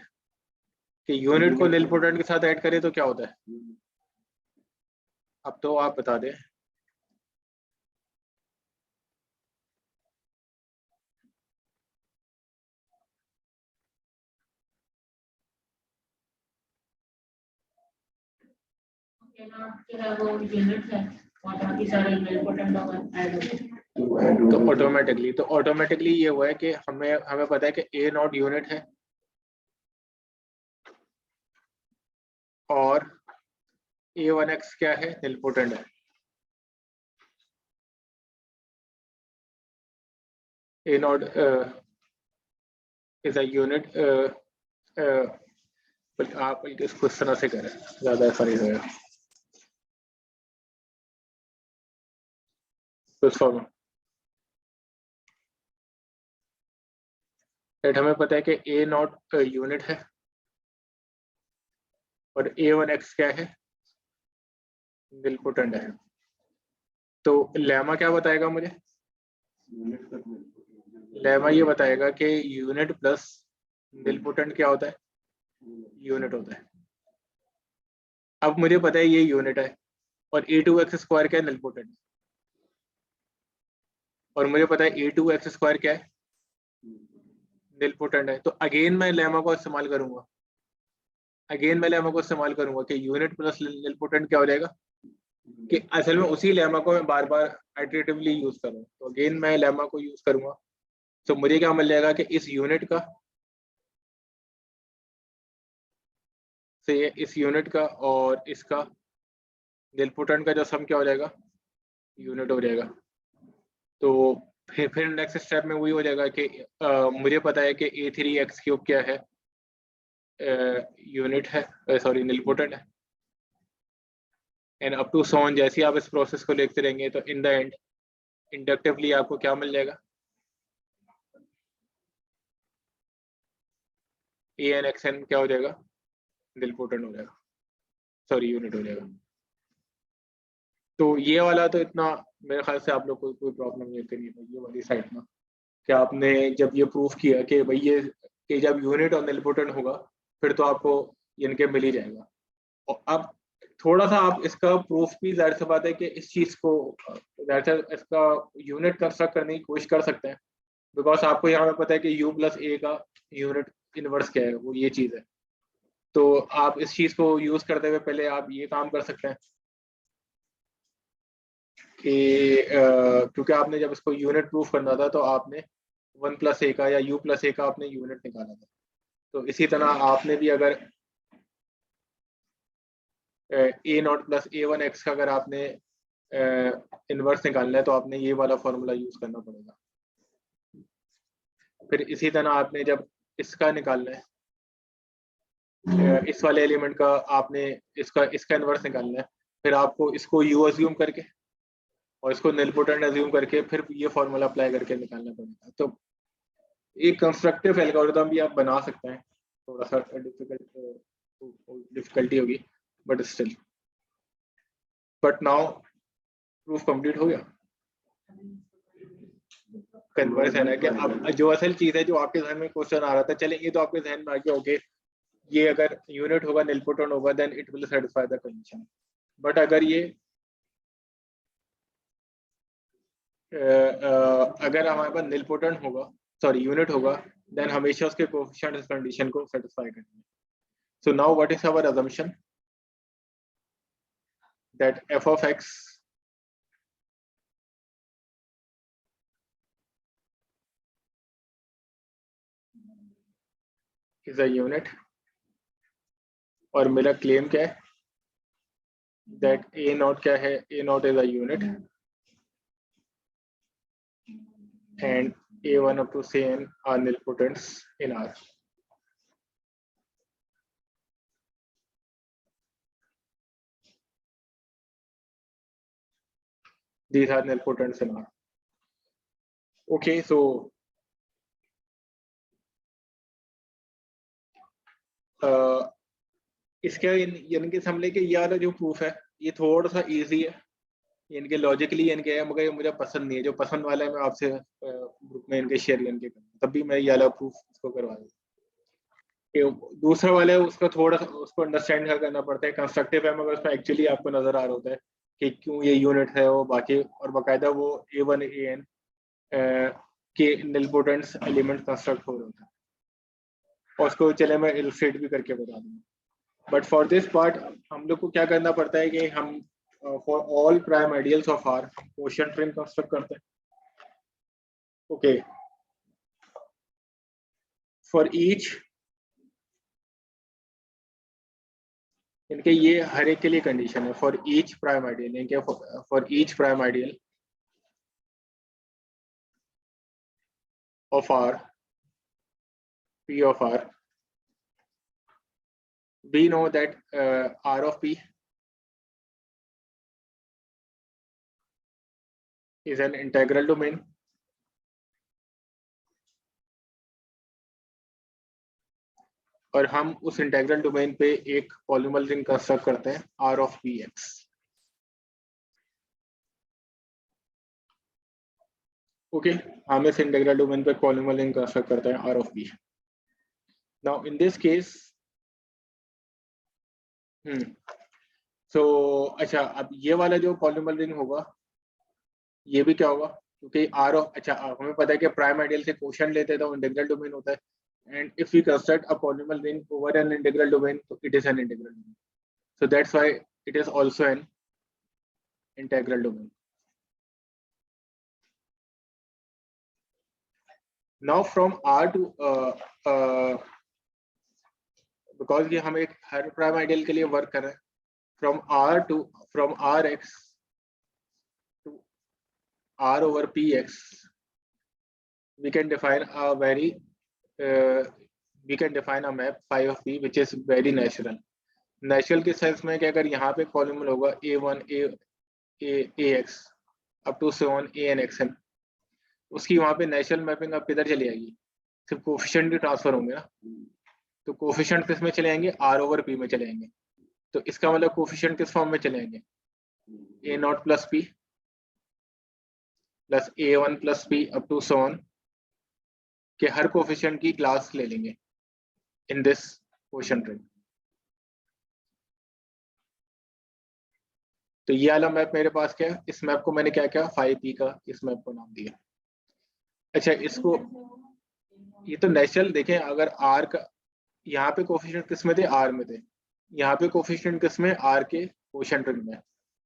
कि यूनिट को निलपोटेंट के साथ ऐड करें तो क्या होता है। अब तो आप बता दें। वो यूनिट है और बाकी सारे निलपोटेंट होगा ऐड होगा। तो ऑटोमेटिकली ये हुआ है कि हमें पता है कि ए नॉट यूनिट है और A1X क्या है, निलपोटेंट है। A not is a unit, आप इसको इस तरह से करें ज्यादा फनी होगा। हमें पता है कि A नॉट यूनिट है और A1X क्या है, निलपोटेंट है। तो लेमा क्या बताएगा मुझे, लेमा ये बताएगा कि यूनिट प्लस निलपोटेंट क्या होता है, यूनिट होता है। अब मुझे पता है ये यूनिट है और A2X स्क्वायर क्या है, निलपोटेंट, और मुझे पता है A2X स्क्वायर क्या है, निलपोटेंट है। तो अगेन मैं लेमा को इस्तेमाल करूंगा, कि यूनिट प्लस निलपोटेंट क्या हो जाएगा, कि असल में उसी लेमा को मैं बार बार आइटरेटिवली यूज करूँ। तो अगेन मैं लेमा को यूज करूंगा, तो मुझे क्या मिल जाएगा कि इस यूनिट का से इस यूनिट का और इसका निलपोटेंट का जो सम क्या हो जाएगा, यूनिट हो जाएगा। तो फिर नेक्स्ट स्टेप में वही हो जाएगा कि मुझे पता है कि A3X³ क्या है, यूनिट है, सॉरी निलपोटेंट है। एंड अप टू सॉन जैसे ही आप इस प्रोसेस को देखते रहेंगे तो इन द एंड इंडक्टिवली आपको क्या मिल जाएगा, ANXN क्या हो जाएगा, निलपोटेंट हो जाएगा, सॉरी यूनिट हो जाएगा। तो ये वाला तो इतना मेरे ख्याल से आप लोग को कोई प्रॉब्लम नहीं करी है ये वाली साइड में, कि आपने जब ये प्रूफ किया कि भाई ये कि जब यूनिट और निलपोटेंट होगा फिर तो आपको इनके मिल ही जाएगा। और अब थोड़ा सा आप इसका प्रूफ भी जाहिर सी बात है कि इस चीज़ को जाहिर से इसका यूनिट कंस्ट्रक्ट करने की कोशिश कर सकते हैं, बिकॉज आपको यहाँ पे पता है कि U+A का यूनिट इनवर्स क्या है, वो ये चीज़ है। तो आप इस चीज़ को यूज़ करते हुए पहले आप ये काम कर सकते हैं कि क्योंकि आपने जब इसको यूनिट प्रूफ करना था तो आपने 1+A का या U+A का आपने यूनिट निकाला था। तो इसी तरह आपने भी अगर A0+A1X का अगर आपने इनवर्स निकालना है तो आपने ये वाला फॉर्मूला यूज करना पड़ेगा। फिर इसी तरह आपने जब इसका निकालना है, इस वाले एलिमेंट का आपने इसका इनवर्स निकालना है, फिर आपको इसको U अज्यूम करके और इसको निलपोटेंट अज्यूम करके फिर ये फॉर्मूला अप्लाई करके निकालना पड़ेगा। तो एक कंस्ट्रक्टिव एल्गोरिथम भी आप बना सकते हैं, थोड़ा सा डिफिकल्टी होगी but still. But now proof complete हो गया, कन्वर्स है ना कि अब जो असल चीज है जो आपके जहन में क्वेश्चन आ रहा था, चलें ये तो आपके जहन में आ गया, ओके ये अगर यूनिट होगा निलपोटेंट होगा then it will satisfy the condition. But अगर ये अगर हमारे पास निलपोटेंट होगा, सॉरी यूनिट होगा, देन हमेशा उसके कोएफिशिएंट इस कंडीशन को सेटिस्फाई करेंगे। So now what is our assumption that f of x is a unit, और मेरा क्लेम क्या है that A0 क्या है, A0 is a unit and A1 up to Cn are nilpotents in R. These are nilpotents in R. Okay, so इसके यानी कि समझ लें कि ये वाला जो प्रूफ है ये थोड़ा सा इजी है इनके लॉजिकली इनके है, मगर ये मुझे पसंद नहीं है। जो पसंद वाला है मैं आपसे ग्रुप में इनके शेयर इनके तब भी मैं ये वाला प्रूफ उसको करवा दूँ। दूसरा वाला है उसका थोड़ा सा उसको अंडरस्टैंड करना पड़ता है, कंस्ट्रक्टिव है, मगर उसमें एक्चुअली आपको नजर आ रहा होता है कि क्यों ये यूनिट है वो बाकी, और बाकायदा वो A1 AN के निलपोटेंट्स एलिमेंट कंस्ट्रक्ट हो रहे होते हैं, और उसको चले मैं इलस्ट्रेट भी करके बता दूंगा। बट फॉर दिस पार्ट हम लोग को क्या करना पड़ता है कि हम for all prime ideals of R quotient ring construct करते हैं। ओके, फॉर ईच, इनके ये हर एक के लिए कंडीशन है, फॉर ईच प्राइम आइडियल, इनके for each prime ideal of R, P of R, we know that R of P is an integral domain, और हम उस इंटेग्रल डोमेन पे एक पॉलीनोमियल रिंग कंस्ट्रक्ट करते हैं R of Px। ओके, हम इस इंटेग्रल डोमेन पे पॉलीनोमियल रिंग कंस्ट्रक्ट करते हैं R of P। Now in this case अच्छा, अब ये वाला जो पॉलीनोमियल रिंग होगा ये भी क्या होगा, क्योंकि R of, अच्छा हमें पता है कि प्राइम आइडियल से क्वोशिएंट लेते हैं तो इंटीग्रल डोमेन होता है, and if we construct a polynomial ring over an integral domain, so it is an integral domain. So that's why it is also an integral domain. Now from R to because ये हम एक हर prime ideal के लिए work कर रहे हैं, from Rx to R over Px, we can define a very we can define a map phi of P which is very natural. Natural के sense में कि अगर यहाँ पे पॉलीनोमियल होगा A1 AX up to so on ANXN, उसकी वहाँ पे नेचुरल मैपिंग अब किधर चली जाएगी, सिर्फ कोफिशिएंट भी ट्रांसफर होंगे ना, तो कोफिशिएंट किस में चले जाएंगे, R over P में चले जाएंगे। तो इसका मतलब कोफिशिएंट किस फॉर्म में चले जाएंगे, A0 plus P plus A1 plus P up to so on, के हर कोफिशिएंट की क्लास ले लेंगे इन दिस क्वोशिएंट रिंग। तो ये वाला मैप मेरे पास क्या है, इस मैप को मैंने क्या किया, फाई पी का इस मैप को नाम दिया। अच्छा, इसको ये तो नेचुरल देखें, अगर आर का यहाँ पे कोफिशिएंट किस में थे, आर में थे, यहाँ पे कोफिशिएंट किस में, आर के क्वोशिएंट रिंग में,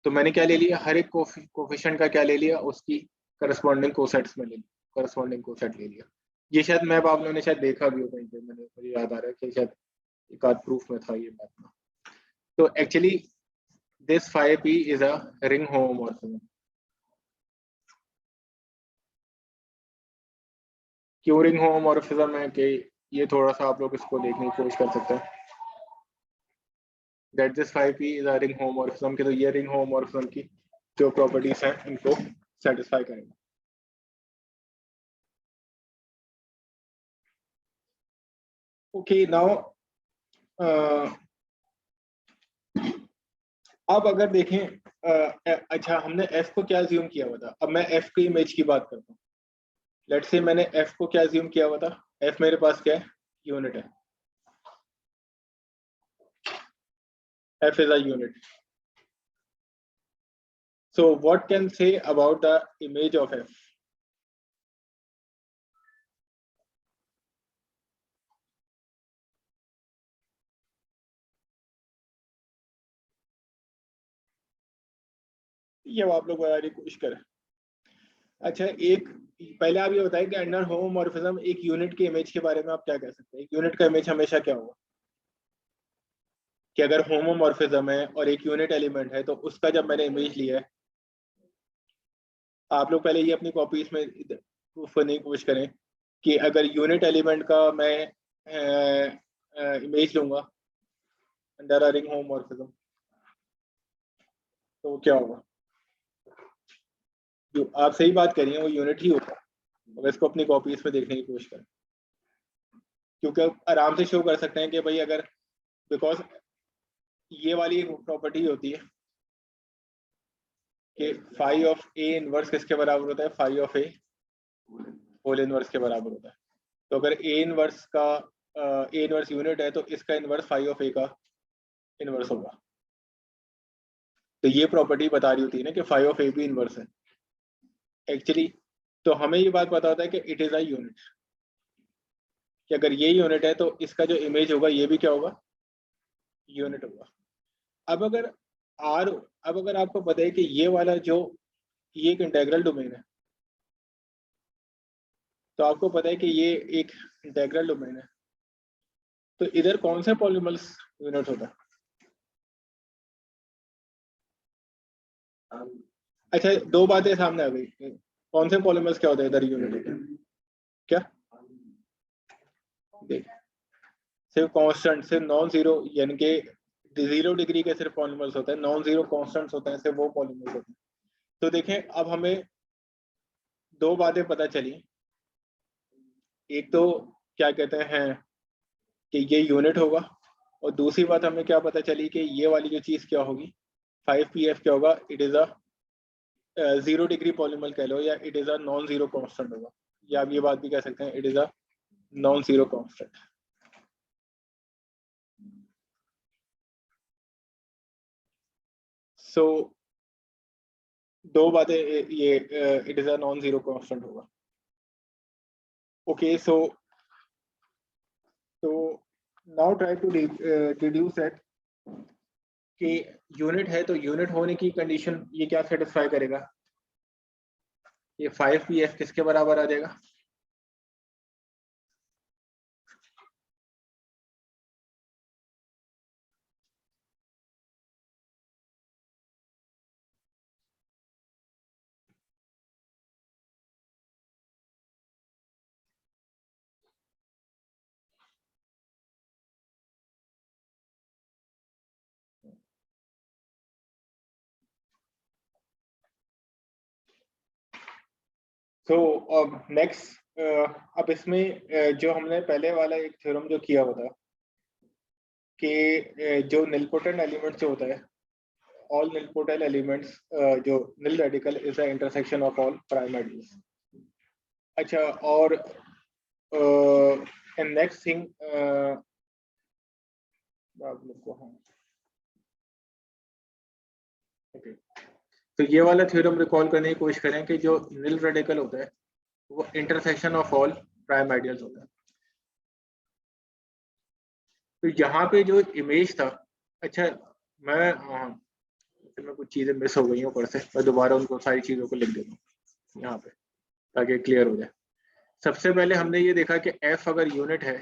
तो मैंने क्या ले लिया, हर एक कोफिशिएंट का क्या ले लिया, उसकी करस्पॉन्डिंग कोसेट्स में ले लिया, करस्पॉन्डिंग कोसेट ले लिया। ये शायद मैप आप लोगों ने शायद देखा भी हो कहीं पे, मुझे याद आ रहा है कि शायद एक आध प्रूफ में था ये मैप में। तो actually this phi p is a ring homomorphism। क्यों रिंग होमोमॉर्फिज्म है कि ये थोड़ा सा आप लोग इसको देखने की कोशिश कर सकते हैं, that this phi p is a ring homomorphism, कि तो ये रिंग होमोमॉर्फिज्म की जो प्रॉपर्टीज हैं इनको सेटिस्फाई करेंगे। ओके, नाउ अब अगर देखें अच्छा हमने f को क्या अज्यूम किया हुआ था, अब मैं f की इमेज की बात करता हूँ। लेट्स से मैंने f को क्या अज्यूम किया हुआ था, f मेरे पास क्या है, यूनिट है, f is a unit. So what can say about the image of f? ये आप लोग बताने की कोशिश करें। अच्छा, एक पहले आप ये बताएं कि अंडर होमोमॉर्फिज्म एक यूनिट की इमेज के बारे में आप क्या कह सकते हैं। एक यूनिट का इमेज हमेशा क्या होगा, कि अगर होमोमॉर्फिज्म है और एक यूनिट एलिमेंट है तो उसका जब मैंने इमेज लिया है, आप लोग पहले ये अपनी कॉपीज में प्रूफ करने की कोशिश करें कि अगर यूनिट एलिमेंट का मैं इमेज लूंगा अंडर अ रिंग होमोमॉर्फिज्म तो क्या होगा। जो आप सही बात कर रही हैं वो यूनिट ही होगा, अगर इसको अपनी कॉपीज में देखने की कोशिश करें, क्योंकि आप आराम से शो कर सकते हैं कि भाई अगर, बिकॉज ये वाली प्रॉपर्टी होती है कि फाई ऑफ ए इनवर्स किसके बराबर होता है, phi of A whole inverse के बराबर होता है। तो अगर ए इनवर्स का ए इनवर्स यूनिट है तो इसका इनवर्स फाई ऑफ ए का इनवर्स होगा। तो ये प्रॉपर्टी बता रही होती है ना कि फाई ऑफ ए भी इनवर्स है एक्चुअली। तो हमें ये बात पता होता है कि इट इज अ यूनिट, कि अगर ये यूनिट है तो इसका जो इमेज होगा ये भी क्या होगा, यूनिट होगा। अब अगर आपको पता है कि ये वाला जो ये एक इंटेग्रल डोमेन है, तो आपको पता है कि ये एक इंटेग्रल डोमेन है, तो इधर कौन सा पॉलीमर्स यूनिट होता है? अच्छा, दो बातें सामने आ गई। कौन से पॉलीमर्स क्या होता है इधर यूनिट होता है? क्या देख, सिर्फ कांस्टेंट, सिर्फ नॉन जीरो, यानी कि 0 डिग्री के सिर्फ पॉलीमर्स होते हैं, नॉन जीरो कांस्टेंट्स होते हैं, सिर्फ वो पॉलीमर्स होते हैं। तो देखें, अब हमें दो बातें पता चली। एक तो क्या कहते हैं कि ये यूनिट होगा, और दूसरी बात हमें क्या पता चली कि ये वाली जो चीज क्या होगी, 5pf क्या होगा, it is a 0 degree polymer कह लो, या it is a non zero constant होगा, या आप ये बात भी कह सकते हैं it is a non zero constant. So दो बातें, ये it is a non zero constant होगा। Okay, so now try to deduce that कि यूनिट है तो यूनिट होने की कंडीशन ये क्या सेटिस्फाई करेगा, ये 5pf किसके बराबर आ जाएगा? तो अब नेक्स्ट, अब इसमें जो हमने पहले वाला एक थ्योरम जो किया होता कि जो निलपोटेंट एलिमेंट्स जो होता है, ऑल निलपोटेंट एलिमेंट्स जो nil radical is the intersection of all prime ideals. अच्छा, और नेक्स्ट थिंग आप लोग को, हाँ ओके, तो ये वाला थ्योरम रिकॉल करने की कोशिश करें कि जो निल रेडिकल होता है वो intersection of all prime ideals होता है। तो यहाँ पे जो इमेज था, अच्छा मैं कुछ चीज़ें मिस हो गई हूँ ऊपर से, मैं दोबारा उनको सारी चीज़ों को लिख देता हूँ यहाँ पे ताकि क्लियर हो जाए। सबसे पहले हमने ये देखा कि f अगर यूनिट है,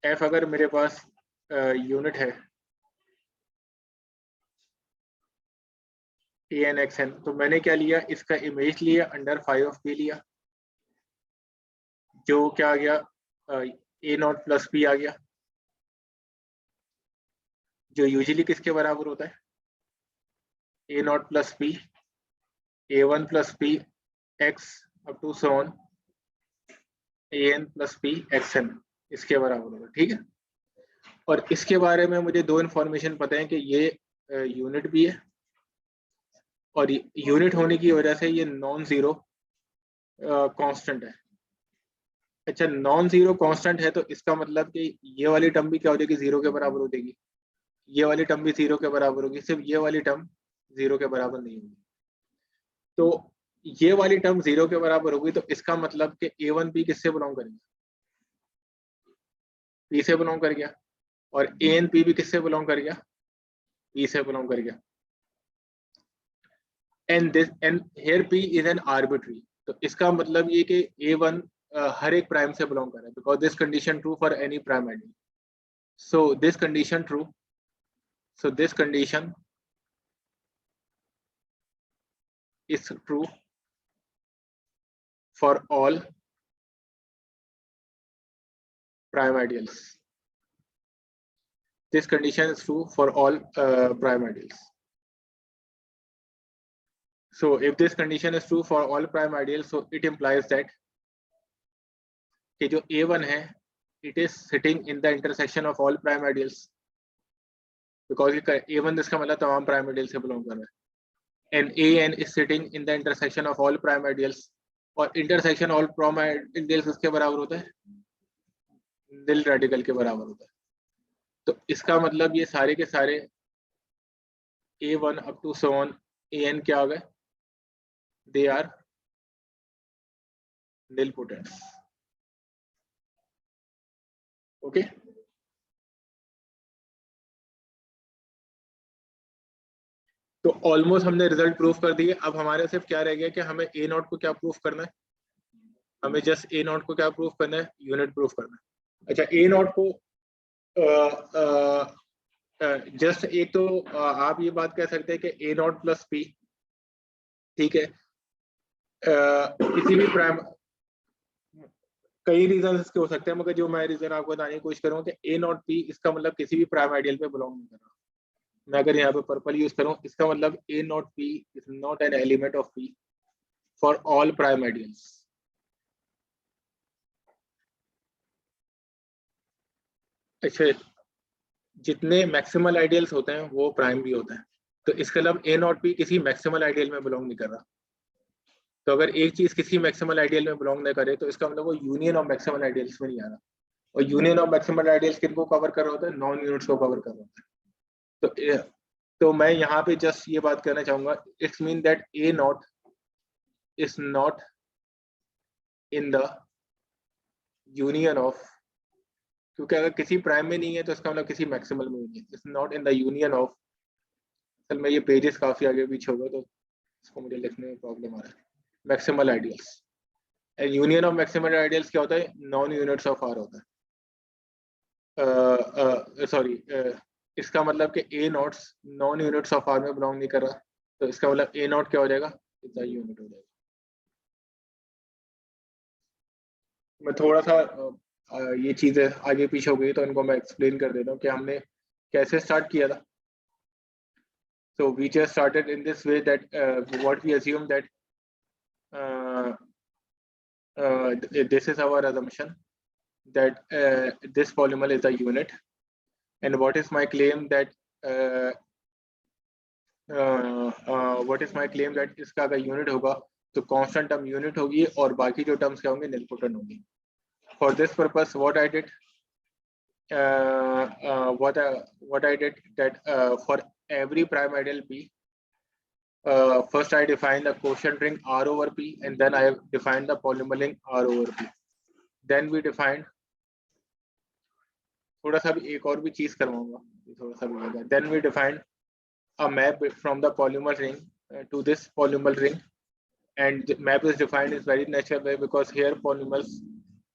f अगर मेरे पास यूनिट है an(xn), तो मैंने क्या लिया, इसका इमेज लिया अंडर फाई ऑफ p लिया, जो क्या आ गया, a0 प्लस p आ गया, जो यूजुअली किसके बराबर होता है, a0 plus p, a1 plus p x up to so on an plus p xn, इसके बराबर होगा। ठीक है, और इसके बारे में मुझे दो इन्फॉर्मेशन पता है कि ये यूनिट भी है, और यूनिट होने की वजह से ये नॉन जीरो कांस्टेंट है। अच्छा, नॉन जीरो कांस्टेंट है तो इसका मतलब कि ये वाली टर्म भी क्या हो जाएगी, जीरो के बराबर हो जाएगी, ये वाली टर्म भी जीरो के बराबर होगी, सिर्फ ये वाली टर्म जीरो के बराबर नहीं होगी। तो ये वाली टर्म जीरो के बराबर होगी, तो इसका मतलब कि a1p किससे बिलोंग करेगा, p से बिलोंग कर गया, और anp भी किससे बिलोंग कर गया, p से बिलोंग कर गया, and here p is an arbitrary। तो इसका मतलब ये कि a1 हर एक प्राइम से बिलोंग कर रहा है, because this condition true for any prime ideal. So this condition true, so this condition is true for all prime ideals. This condition is true for all prime ideals. So if this condition is true for all prime ideals, so it implies that कि जो a1 है it is sitting in the intersection of all prime ideals, because a1 इसका मतलब तमाम prime ideals से belong कर रहा है, and an is sitting in the intersection of all prime ideals, और intersection all prime ideals उसके बराबर होता है nil radical के बराबर होता है। तो इसका मतलब ये सारे के सारे A1 up to so on an क्या हो गए, they are nilpotents। ओके तो ऑलमोस्ट हमने रिजल्ट प्रूफ कर दिए। अब हमारे सिर्फ क्या रह गया कि हमें ए नॉट को क्या प्रूफ करना है, हमें जस्ट ए नॉट को क्या प्रूफ करना है, यूनिट प्रूफ करना है। अच्छा ए नॉट को जस्ट एक तो आप ये बात कह सकते हैं कि ए नॉट प्लस पी, ठीक है, किसी भी प्राइम, कई रीजन इसके हो सकते हैं, मगर जो मैं रीजन आपको बताने की कोशिश करूंगा कि ए नॉट पी इसका मतलब किसी भी प्राइम आइडियल पे बिलोंग नहीं कर रहा। मैं अगर यहाँ पे पर्पल यूज करूं, इसका मतलब A naught P is not an element of P for all prime ideals. अच्छा जितने मैक्सिमल आइडियल्स होते हैं वो प्राइम भी होते हैं, तो इसका मतलब ए नॉट पी किसी मैक्सिमल आइडियल में बिलोंग नहीं कर रहा। तो अगर एक चीज किसी मैक्सिमल आइडियल में बिलोंग नहीं करे तो इसका मतलब वो यूनियन ऑफ मैक्सिमल आइडियल्स में नहीं आ रहा, और यूनियन ऑफ मैक्सिमल आइडियल्स किनको कवर कर रहा होता है, नॉन यूनिट्स को कवर कर रहा होता है। तो मैं यहाँ पे जस्ट ये बात करना चाहूंगा, it's mean that A not is not in the union of, क्योंकि अगर किसी प्राइम में नहीं है तो इसका मतलब किसी मैक्सिमल में नहीं है, it's not in the union of. चल मैं ये पेजेस काफी आगे पीछे होगा तो इसको मुझे लिखने में प्रॉब्लम आ रहा है। Maximal ideals, union of maximal ideals क्या होता है, नॉन यूनिट्स ऑफ आर होता है। सॉरी इसका मतलब कि A naughts non units of R में बिलोंग नहीं कर रहा, तो इसका मतलब ए नॉट क्या हो जाएगा, इतना यूनिट हो जाएगा। मैं थोड़ा सा ये चीजें आगे पीछे हो गई तो इनको मैं एक्सप्लेन कर देता हूँ कि हमने कैसे स्टार्ट किया था। So we just started in this way that what we assume that this is our assumption that this polymer is a unit, and what is my claim that इसका अगर यूनिट होगा तो कांस्टेंट टर्म यूनिट होगी और बाकी जो terms क्या होंगे निलपोटेंट होंगी। For this purpose what I did that for every prime ideal P, first I defined the quotient ring R over P, and then I have defined the polymer ring R over P. Then we defined, थोड़ा सा भी एक और भी चीज करवाऊंगा, थोड़ा सा भी। Then we defined a map from the polymer ring to this polymer ring, and the map is defined in very natural way because here polymers,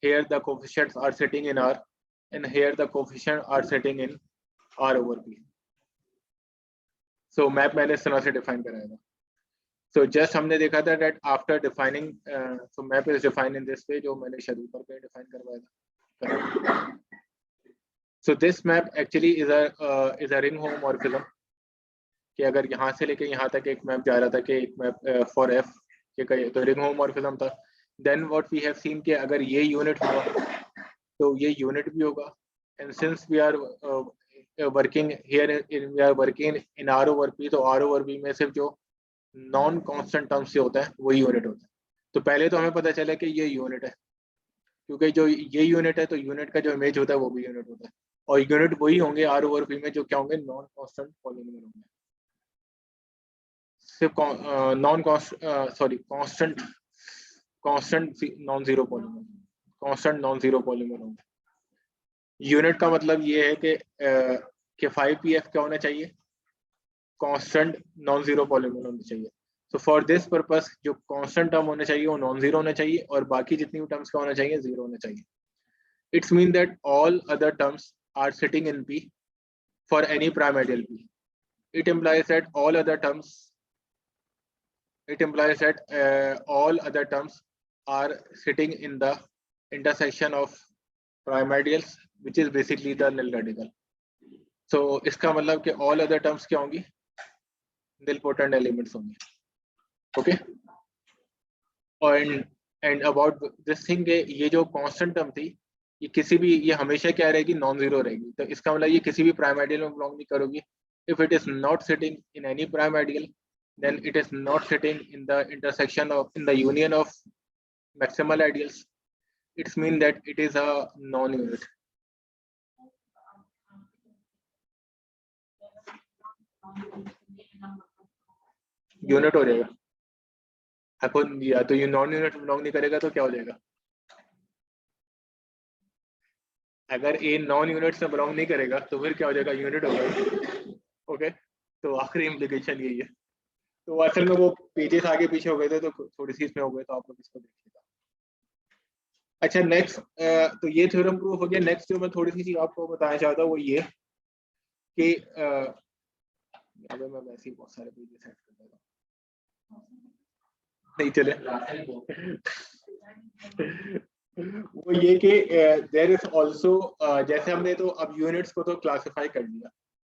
here the coefficients are sitting in R, and here the coefficients are sitting in R over P. So map मैंने इस तरह से define कराया था। So just हमने देखा था that after defining, so map is defined in this way, जो मैंने शेड्यूल पर पे डिफाइन करवाया था। So this map actually is a ring homomorphism, कि अगर यहाँ से लेके यहाँ तक एक मैप जा रहा था कि एक मैप फॉर एफ के तो रिंग होमोमॉर्फिज्म था। Then what we have seen कि अगर ये यूनिट हुआ तो ये यूनिट भी होगा, and since we are working here we are working in R over P, तो आर ओवर पी में सिर्फ जो नॉन कांस्टेंट टर्म से होता है वही यूनिट होता है। तो पहले तो हमें पता चला कि ये यूनिट है, क्योंकि जो ये यूनिट है तो यूनिट का जो इमेज होता है वो भी यूनिट होता है, और यूनिट वही होंगे आर ओवर पी में जो क्या होंगे, नॉन कांस्टेंट पॉलिनोमियल होंगे। सिर्फ non constant non zero polymer, constant non zero polymer होंगे। यूनिट का मतलब ये है कि 5pf क्या होना चाहिए, कांस्टेंट नॉन जीरो पॉलीमर होना चाहिए। तो फॉर दिस पर्पस जो कांस्टेंट टर्म होना चाहिए वो नॉन जीरो होना चाहिए, और बाकी जितनी टर्म्स का होना चाहिए जीरो होना चाहिए। It's mean that all other terms are sitting in P for any prime ideal P. It implies that all other terms are sitting in the intersection of prime ideals, which is basically the nil radical. So इसका मतलब कि all other terms क्या होंगी, nilpotent elements होंगी। Okay, and about this thing के ये जो constant term थी ये किसी भी, ये हमेशा क्या रहेगी, नॉन जीरो रहेगी। तो इसका मतलब ये किसी भी प्राइम आइडियल में बिलोंग नहीं करोगी। If it is not sitting in any prime ideal, then it is not sitting in the intersection of in the union of maximal ideals. It's mean that it is a non-unit. Unit हो जाएगा अपन, या तो ये non unit belong नहीं करेगा तो क्या हो जाएगा? अगर ए नॉन यूनिट से बिलोंग नहीं करेगा तो फिर क्या हो जाएगा? यूनिट होगा। ओके, तो आखिरी इम्प्लीकेशन यही है। तो असल में वो पेजेस आगे पीछे हो गए थे तो थोड़ी सी इसमें हो गए, तो आप लोग इसको देखिएगा। अच्छा नेक्स्ट, तो ये थ्योरम प्रूफ हो गया। नेक्स्ट जो मैं थोड़ी सी चीज आपको बताना चाहता हूँ वो ये कि मैं वैसे ही बहुत सारे पेजेस सेट कर देता हूँ, नहीं चले। वो ये कि देयर इज आल्सो, जैसे हमने तो अब यूनिट्स को तो क्लासिफाई कर लिया,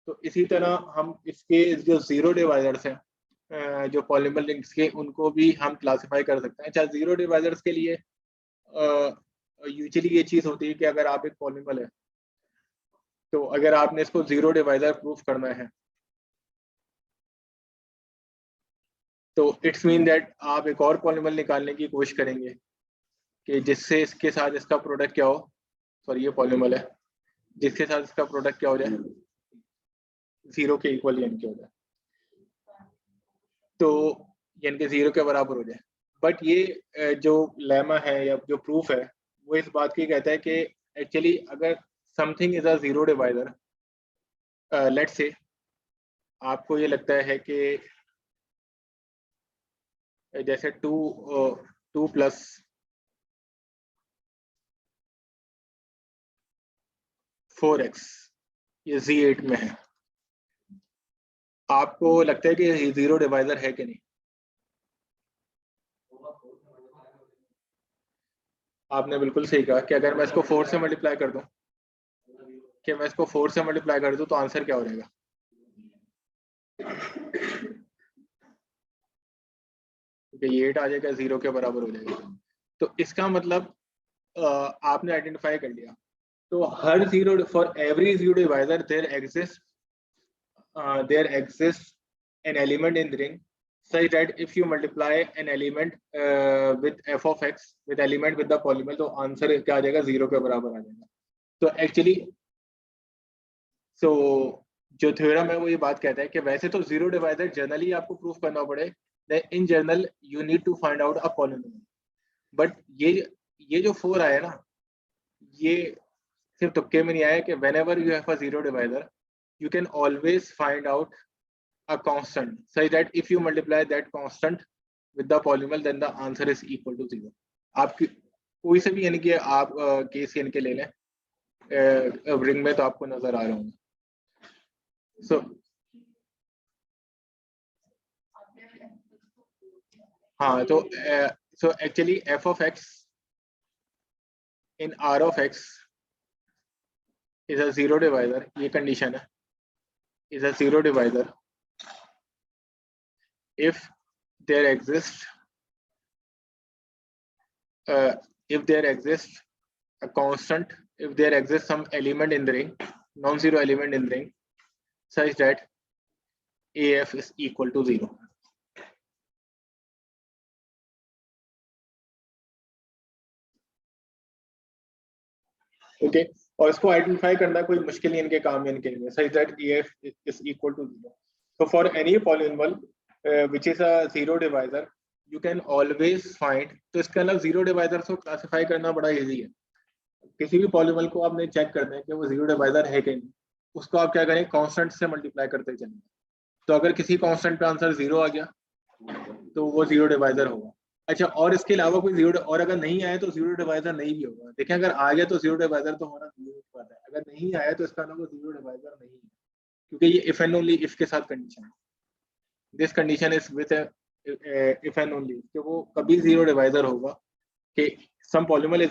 तो इसी तरह हम इसके जो जीरो डिवाइजर्स हैं जो पॉलीमर रिंग्स के, उनको भी हम क्लासिफाई कर सकते हैं। अच्छा, जीरो डिवाइजर्स के लिए यूजुअली ये चीज होती है कि अगर आप एक पॉलीमर है तो अगर आपने इसको जीरो डिवाइजर प्रूफ करना है तो इट्स मीन दैट आप एक और पॉलीमर निकालने की कोशिश करेंगे कि जिससे इसके साथ इसका प्रोडक्ट क्या हो, सॉरी ये पॉलीमर है, जिसके साथ इसका प्रोडक्ट क्या हो जाए, जीरो के इक्वल यानी कि हो जाए, तो यानी कि जीरो के बराबर हो जाए। बट ये जो लेमा है या जो प्रूफ है वो इस बात की कहता है कि एक्चुअली अगर something is a zero divisor, let's say आपको ये लगता है कि जैसे 2 प्लस 4x ये Z8 में है, आपको लगता है कि ये जीरो डिवाइजर है कि नहीं? आपने बिल्कुल सही कहा कि अगर मैं इसको 4 से मल्टीप्लाई कर दूं, कि मैं इसको 4 से मल्टीप्लाई कर दूं तो आंसर क्या हो जाएगा? ये 8 आ जाएगा, जीरो के बराबर हो जाएगा। तो इसका मतलब आपने आइडेंटिफाई कर लिया। तो हर zero, for every zero divisor there exists an element in the ring such that if you multiply an element with f of x with element with the polynomial, तो आंसर क्या आ जाएगा? जीरो के बराबर आ जाएगा। तो एक्चुअली जो theorem है वो ये बात कहता है कि वैसे तो जीरो डिवाइजर जनरली आपको प्रूफ करना पड़े, in general you need to find out a polynomial, but ये जो 4 आया ना, ये सिर्फ तुक्के में नहीं आया कि whenever you have a zero divisor you can always find out a constant such that if you multiply that constant with the polynomial then the answer is equal to 0। आपकी कोई से भी यानी कि आप केस यानी के ले लें रिंग में तो आपको नजर आ रहे होंगे। हाँ, तो so actually f of x in r of x is a zero divisor, ये कंडीशन है, is a zero divisor if there exists a constant, if there exists some element in the ring, non-zero element in the ring such that AF is equal to 0। Okay, और इसको identify करना कोई मुश्किल नहीं इनके काम इनके लिए, such that AF is equal to 0। So for any polynomial which is a zero divisor you can always find, तो इसका ना जीरो डिवाइजर को क्लासिफाई करना बड़ा इजी है। किसी भी पॉलीनोमियल को आपने चेक करना है कि वो जीरो डिवाइजर है कि नहीं, उसको आप क्या करें, कांस्टेंट से मल्टीप्लाई करते चलेंगे। तो अगर किसी कांस्टेंट पे आंसर 0 आ गया तो वो जीरो डिवाइजर होगा। अच्छा, और इसके अलावा कोई जीरो, और अगर नहीं आया तो जीरो डिवाइजर नहीं भी होगा। देखें, अगर आ गया तो जीरो डिवाइजर तो होना बात है, अगर नहीं आया तो इसका नाम वो जीरो डिवाइजर नहीं है, क्योंकि ये इफ एंड ओनली इफ के साथ कंडीशन है। This condition is with if and only कि वो कभी जीरो डिवाइजर होगा कि सम पॉलीनोमियल इज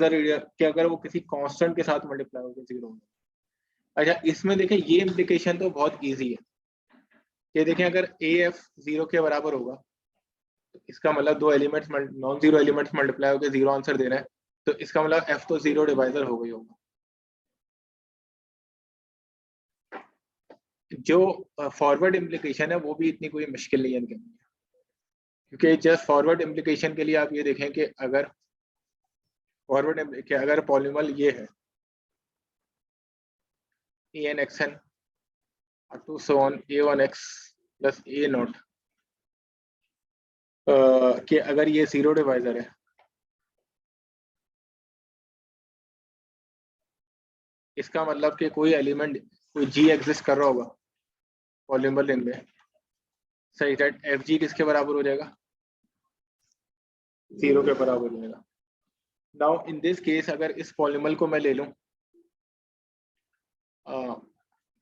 कि अगर वो किसी कांस्टेंट के साथ मल्टीप्लाई होकर जीरो होगा। अच्छा, इसमें देखें ये इम्प्लीकेशन तो बहुत इजी है कि देखें अगर AF 0 के बराबर होगा तो इसका मतलब दो elements non zero elements multiply होकर जीरो आंसर दे रहा है, तो इसका मतलब F तो जीरो डिवाइजर हो गई होगा। जो फॉरवर्ड इम्प्लीकेशन है वो भी इतनी कोई मुश्किल नहीं है इनके लिए। क्योंकि जस्ट फॉरवर्ड इम्प्लीकेशन के लिए आप ये देखें कि अगर अगर पॉलिनॉमियल ये है an(xn) to so on a1x plus a0 कि अगर ये 0 डिवाइजर है, इसका मतलब कि कोई एलिमेंट कोई g एग्जिस्ट कर रहा होगा पॉलिनॉमियल इनमें, सही दैट एफ जी किसके बराबर हो जाएगा, 0 के बराबर हो जाएगा। नाउ इन दिस केस अगर इस पॉलिनॉमियल को मैं ले लूं,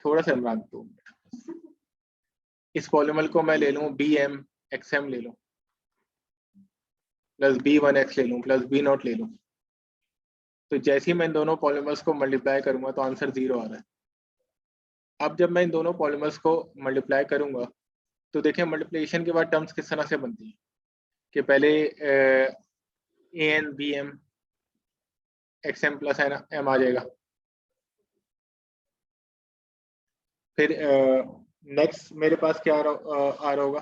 थोड़ा सा इमरान तो इस पॉलिनॉमियल को मैं ले लूं bm xm ले लूं प्लस b1x ले लूं प्लस b0 ले लूं, तो जैसे ही मैं इन दोनों पॉलिनॉमियल्स को मल्टीप्लाई करूंगा तो आंसर 0 आ रहा है। अब जब मैं इन दोनों पॉलिनॉमियल्स को मल्टीप्लाई करूंगा तो देखिए मल्टीप्लिकेशन के बाद टर्म्स किस तरह से बनती है कि पहले an bm xm plus m आ जाएगा, फिर नेक्स्ट मेरे पास क्या आ रहा होगा,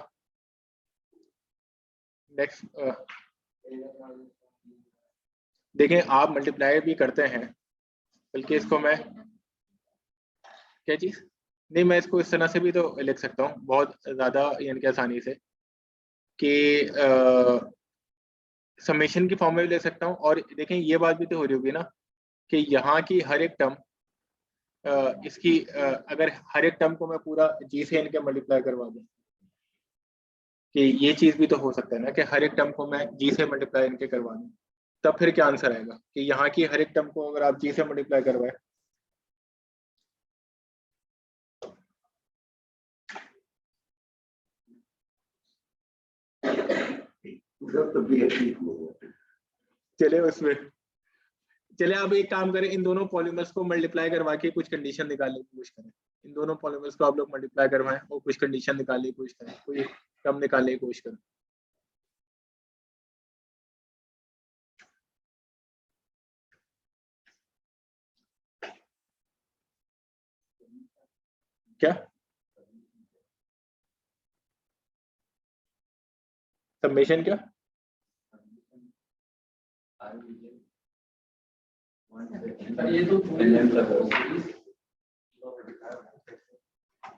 नेक्स्ट देखें आप मल्टीप्लाई भी करते हैं, बल्कि इसको मैं क्या चीज नहीं, मैं इसको इस तरह से भी तो लिख सकता हूँ बहुत ज़्यादा यानी कि आसानी से कि समेशन की फॉर्म में भी ले सकता हूँ। और देखें ये बात भी तो हो रही होगी ना कि यहाँ की हर एक टर्म इसकी अगर हर एक टर्म को मैं पूरा जी से इनके मल्टीप्लाई करवा दूँ, कि ये चीज़ भी तो हो सकता है ना कि हर एक टर्म को मैं जी से मल्टीप्लाई इनके करवा दूँ, तब फिर क्या आंसर आएगा कि यहाँ की हर एक टर्म को अगर आप जी से मल्टीप्लाई करवाए चले उसमें चले आप एक काम करें, इन दोनों पॉलिमर्स को मल्टीप्लाई करवा के कुछ कंडीशन निकालने की कोशिश करें, इन दोनों पॉलिमर्स को आप लोग मल्टीप्लाई करवाएं और कुछ कंडीशन निकालने की कोशिश करें, कोई टर्म निकालने की कोशिश करें। क्या सबमिशन क्या ये तो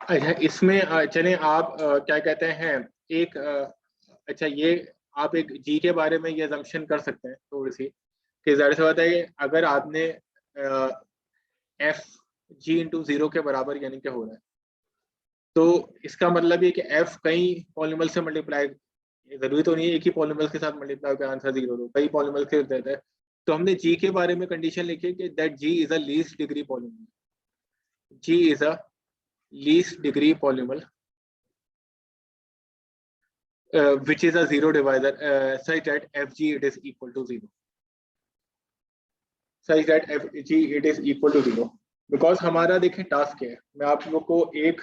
अच्छा इसमें चले आप क्या कहते हैं एक अच्छा ये आप एक जी के बारे में ये assumption कर सकते हैं थोड़ी सी कि जाहिर सी बात है अगर आपने एफ जी इंटू 0 के बराबर यानी कि हो रहा है, तो इसका मतलब ये कि एफ कई पॉलिनॉमियल से मल्टीप्लाई, जरूरी तो नहीं है एक ही पॉलिनॉमियल के साथ मल्टीप्लाई होकर आंसर 0 हो, कई पॉलिनॉमियल से देता है। तो हमने जी के बारे में कंडीशन लिखी कि that G is a least degree polynomial, G is a least degree polynomial which is a zero divisor such that fg it is equal to 0, such that fg it is equal to 0 because हमारा देखें task है, मैं आप लोग को एक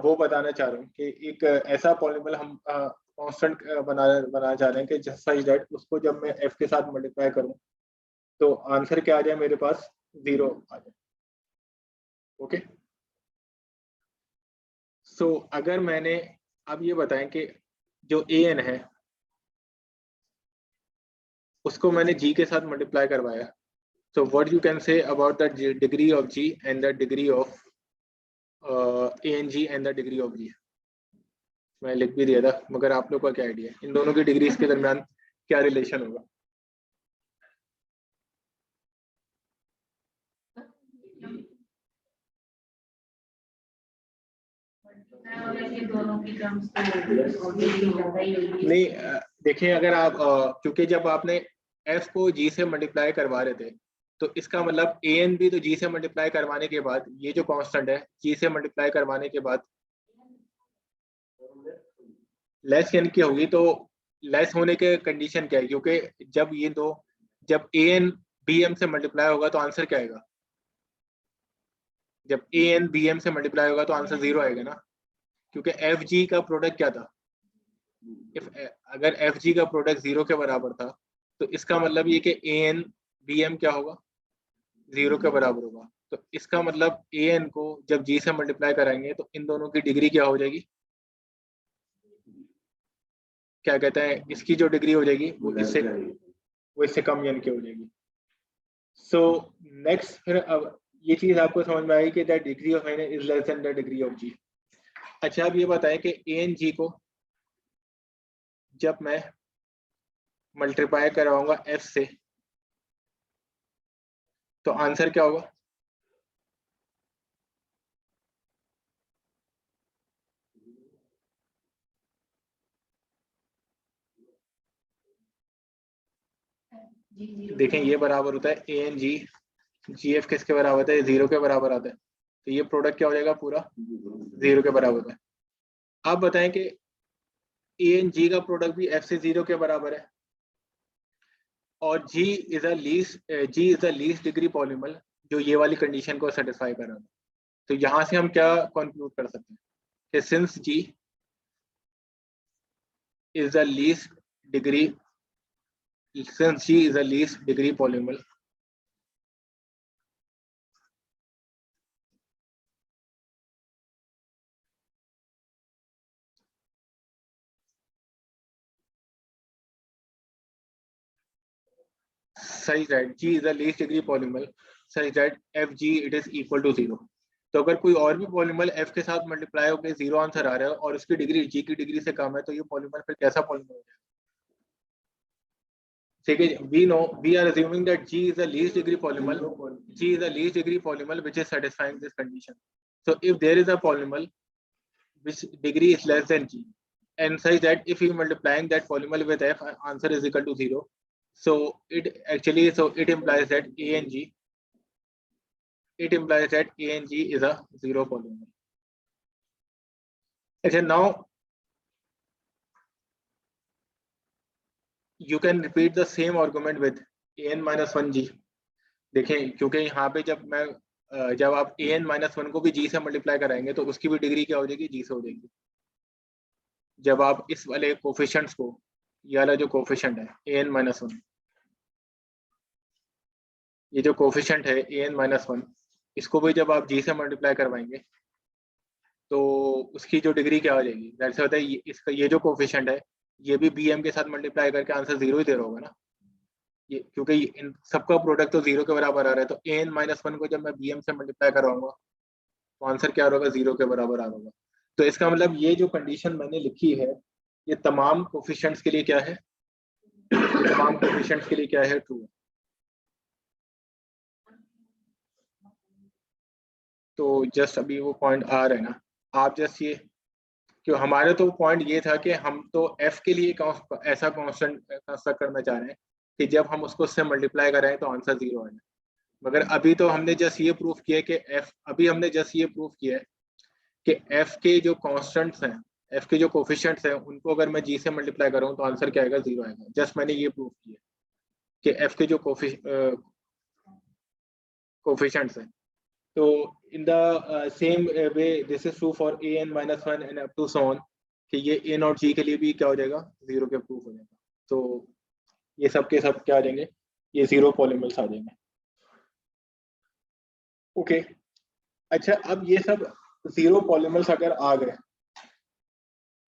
वो बताना चाह रहा हूँ कि एक ऐसा पॉलिनॉमियल हम कांस्टेंट बनाना चाह रहे हैं कि सच दैट उसको जब मैं f के साथ मल्टीप्लाई करूँ तो आंसर क्या आ जाए मेरे पास 0 आ जाए। ओके सो अगर मैंने अब ये बताएं कि जो an है उसको मैंने g के साथ मल्टीप्लाई करवाया, so what you can say about the degree of g and the degree of ang and the degree of g, मैं लिख भी दिया था मगर आप लोग का क्या आइडिया है इन दोनों की डिग्रीज के दरमियान क्या रिलेशन होगा? नहीं देखिए अगर आप क्योंकि जब आपने f को g से मल्टीप्लाई करवा रहे थे तो इसका मतलब a n भी तो g से मल्टीप्लाई करवाने के बाद ये जो कांस्टेंट है g से मल्टीप्लाई करवाने के बाद लेस यानी क्या होगी, तो लेस होने के कंडीशन क्या है क्योंकि जब ये दो जब a n b m से मल्टीप्लाई होगा तो आंसर क्या आएगा, जब a n b m से मल्टीप्लाई होगा तो आंसर 0 आएगा ना, क्योंकि एफ जी का प्रोडक्ट क्या था, अगर एफ जी का प्रोडक्ट 0 के बराबर था तो इसका मतलब ये कि ए एन बी एम क्या होगा 0 के बराबर होगा, तो इसका मतलब ए एन को जब जी से मल्टीप्लाई कराएंगे तो इन दोनों की डिग्री क्या हो जाएगी, क्या कहते हैं, इसकी जो डिग्री हो जाएगी वो इससे कम यानी कि हो जाएगी। सो नेक्स्ट, फिर अब ये चीज आपको समझ में आई कि that degree of N is less than the degree of G. अच्छा, अब ये बताएं कि ए एन जी को जब मैं मल्टीप्लाई करवाऊंगा एफ से तो आंसर क्या होगा? देखें, ये बराबर होता है ए एन जी, जी एफ किसके बराबर होता है? 0 के बराबर आता है। तो ये प्रोडक्ट क्या हो जाएगा? पूरा 0 के बराबर होता है। आप बताएं कि ए एन जी का प्रोडक्ट भी एफ से 0 के बराबर है और जी इज द लीस्ट डिग्री पॉलीमल जो ये वाली कंडीशन को सेटिस्फाई कर रहा है। तो यहां से हम क्या कंक्लूड कर सकते हैं कि since G is the least degree polymer, such that G is the least degree polymer such that Fg it is equal to 0। तो अगर कोई और भी पॉलीमर F के साथ मल्टीप्लाई होकर 0 आंसर आ रहा है और उसकी डिग्री G की डिग्री से कम है तो ये पॉलीमर फिर कैसा पॉलीमर हो जाएगा? ठीक है, we are assuming that G is the least degree polymer which is satisfying this condition. So if there is a polymer which degree is less than G and such that if we multiplying that polymer with F, answer is equal to 0. So it implies that A and G is a 0 polymer. Okay, now you can repeat the same argument with an minus 1g। देखें, क्योंकि यहाँ पे जब आप an minus 1 को भी g से multiply कराएंगे तो उसकी भी डिग्री क्या हो जाएगी? g से हो जाएगी। जब आप इस वाले कोफिशिएंट्स को, ये वाला जो कोफिशिएंट है an minus 1, ये जो कोफिशिएंट है an minus 1, इसको भी जब आप g से मल्टीप्लाई करवाएंगे तो उसकी जो डिग्री क्या हो जाएगी? दैट से होता है इसका ये जो कोफिशिएंट है ये भी bm के साथ मल्टीप्लाई करके आंसर 0 ही दे रहा होगा ना, ये क्योंकि इन सबका प्रोडक्ट तो 0 के बराबर आ रहा है। तो an minus 1 को जब मैं bm से मल्टीप्लाई करवाऊंगा तो आंसर क्या होगा? 0 के बराबर आ रहा होगा। तो इसका मतलब ये जो कंडीशन मैंने लिखी है ये तमाम कोफिशिएंट्स के लिए क्या है? तमाम कोफिशिएंट्स के लिए क्या है? ट्रू है। तो जस्ट अभी वो पॉइंट आ रहे हैं ना, आप जस्ट ये, क्यों हमारे तो पॉइंट ये था कि हम तो f के लिए ऐसा कांस्टेंट कंस्ट्रक्ट करना चाह रहे हैं कि जब हम उसको उससे मल्टीप्लाई कराएं तो आंसर 0 आए। मगर अभी तो हमने जस्ट ये प्रूफ किया कि f के जो कांस्टेंट्स हैं, f के जो कोफिशिएंट्स हैं उनको अगर मैं g से मल्टीप्लाई करूं तो आंसर क्या आएगा? 0 आएगा। जस्ट मैंने ये प्रूफ किया कि f के जो कोफिशिएंट्स हैं। तो in the same way this is true for an minus 1 and up to so on कि ये a नॉट g के लिए भी क्या हो जाएगा? 0 के प्रूफ हो जाएगा। तो ये सब के सब क्या आ जाएंगे? ये 0 पॉलीमर्स आ जाएंगे। ओके, अच्छा, अब ये सब 0 पॉलीमर्स अगर आ गए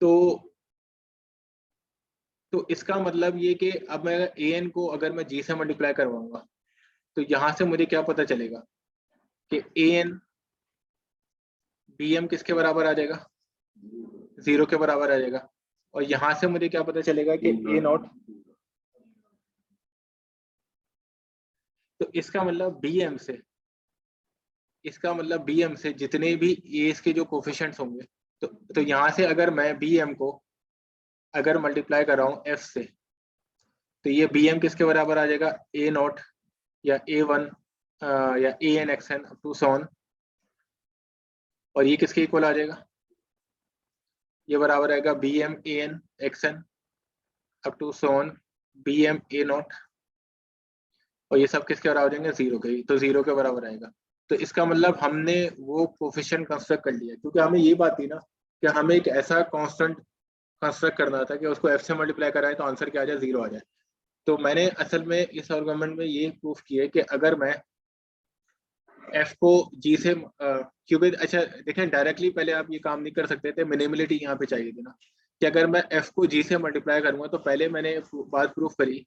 तो इसका मतलब ये कि अब मैं an को अगर मैं g से मल्टीप्लाई करवाऊंगा तो यहाँ से मुझे क्या पता चलेगा कि an bm किसके बराबर आ जाएगा? 0 के बराबर आ जाएगा। और यहाँ से मुझे क्या पता चलेगा कि a नॉट, तो इसका मतलब bm से जितने भी a's के जो कोफिशिएंट्स होंगे तो यहाँ से अगर मैं bm को अगर मल्टीप्लाई कर रहा हूँ f से तो ये bm किसके बराबर आ जाएगा? a नॉट या a1 या an xn up to so on। और ये किसके इक्वल आ जाएगा? ये बराबर आएगा bm an xn up to so on bm a naught, और ये सब किसके बराबर जाएंगे? 0 के। तो 0 के बराबर आएगा। तो इसका मतलब हमने वो कोफिशिएंट कंस्ट्रक्ट कर लिया, क्योंकि हमें ये बात थी ना कि हमें एक ऐसा कांस्टेंट कंस्ट्रक्ट करना था कि उसको f से मल्टीप्लाई कराएं तो आंसर क्या आ जाए? 0 आ जाए। तो मैंने असल में इस आर्गुमेंट में ये प्रूफ किया कि अगर मैं f को g से क्योंकि अच्छा देखें, डायरेक्टली पहले आप ये काम नहीं कर सकते थे, मिनिमलिटी यहाँ पे चाहिए थी ना कि अगर मैं f को g से मल्टीप्लाई करूंगा, तो पहले मैंने बात प्रूफ करी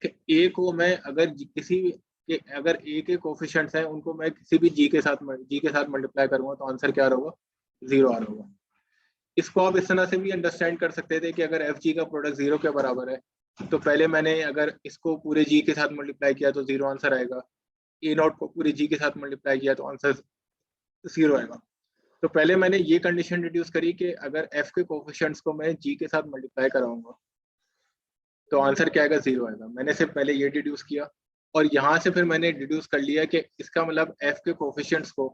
कि a को मैं अगर अगर a के कोफिशिएंट्स हैं उनको मैं किसी भी g के साथ मल्टीप्लाई करूंगा तो आंसर क्या होगा, 0 आ रहा होगा। इसको आप इस तरह से भी अंडरस्टैंड कर सकते थे कि अगर एफ जी का प्रोडक्ट 0 के बराबर है तो पहले मैंने अगर इसको पूरे जी के साथ मल्टीप्लाई किया तो 0 आंसर आएगा, ए नॉट को पूरे जी के साथ मल्टीप्लाई किया तो आंसर 0 आएगा। तो पहले मैंने ये कंडीशन डिड्यूस करी कि अगर एफ के कोफिशिएंट्स को मैं जी के साथ मल्टीप्लाई कराऊंगा तो आंसर क्या आएगा, 0 आएगा। मैंने सिर्फ पहले ये डिड्यूस किया और यहाँ से फिर मैंने डिड्यूस कर लिया कि इसका मतलब एफ के कोफिशिएंट्स को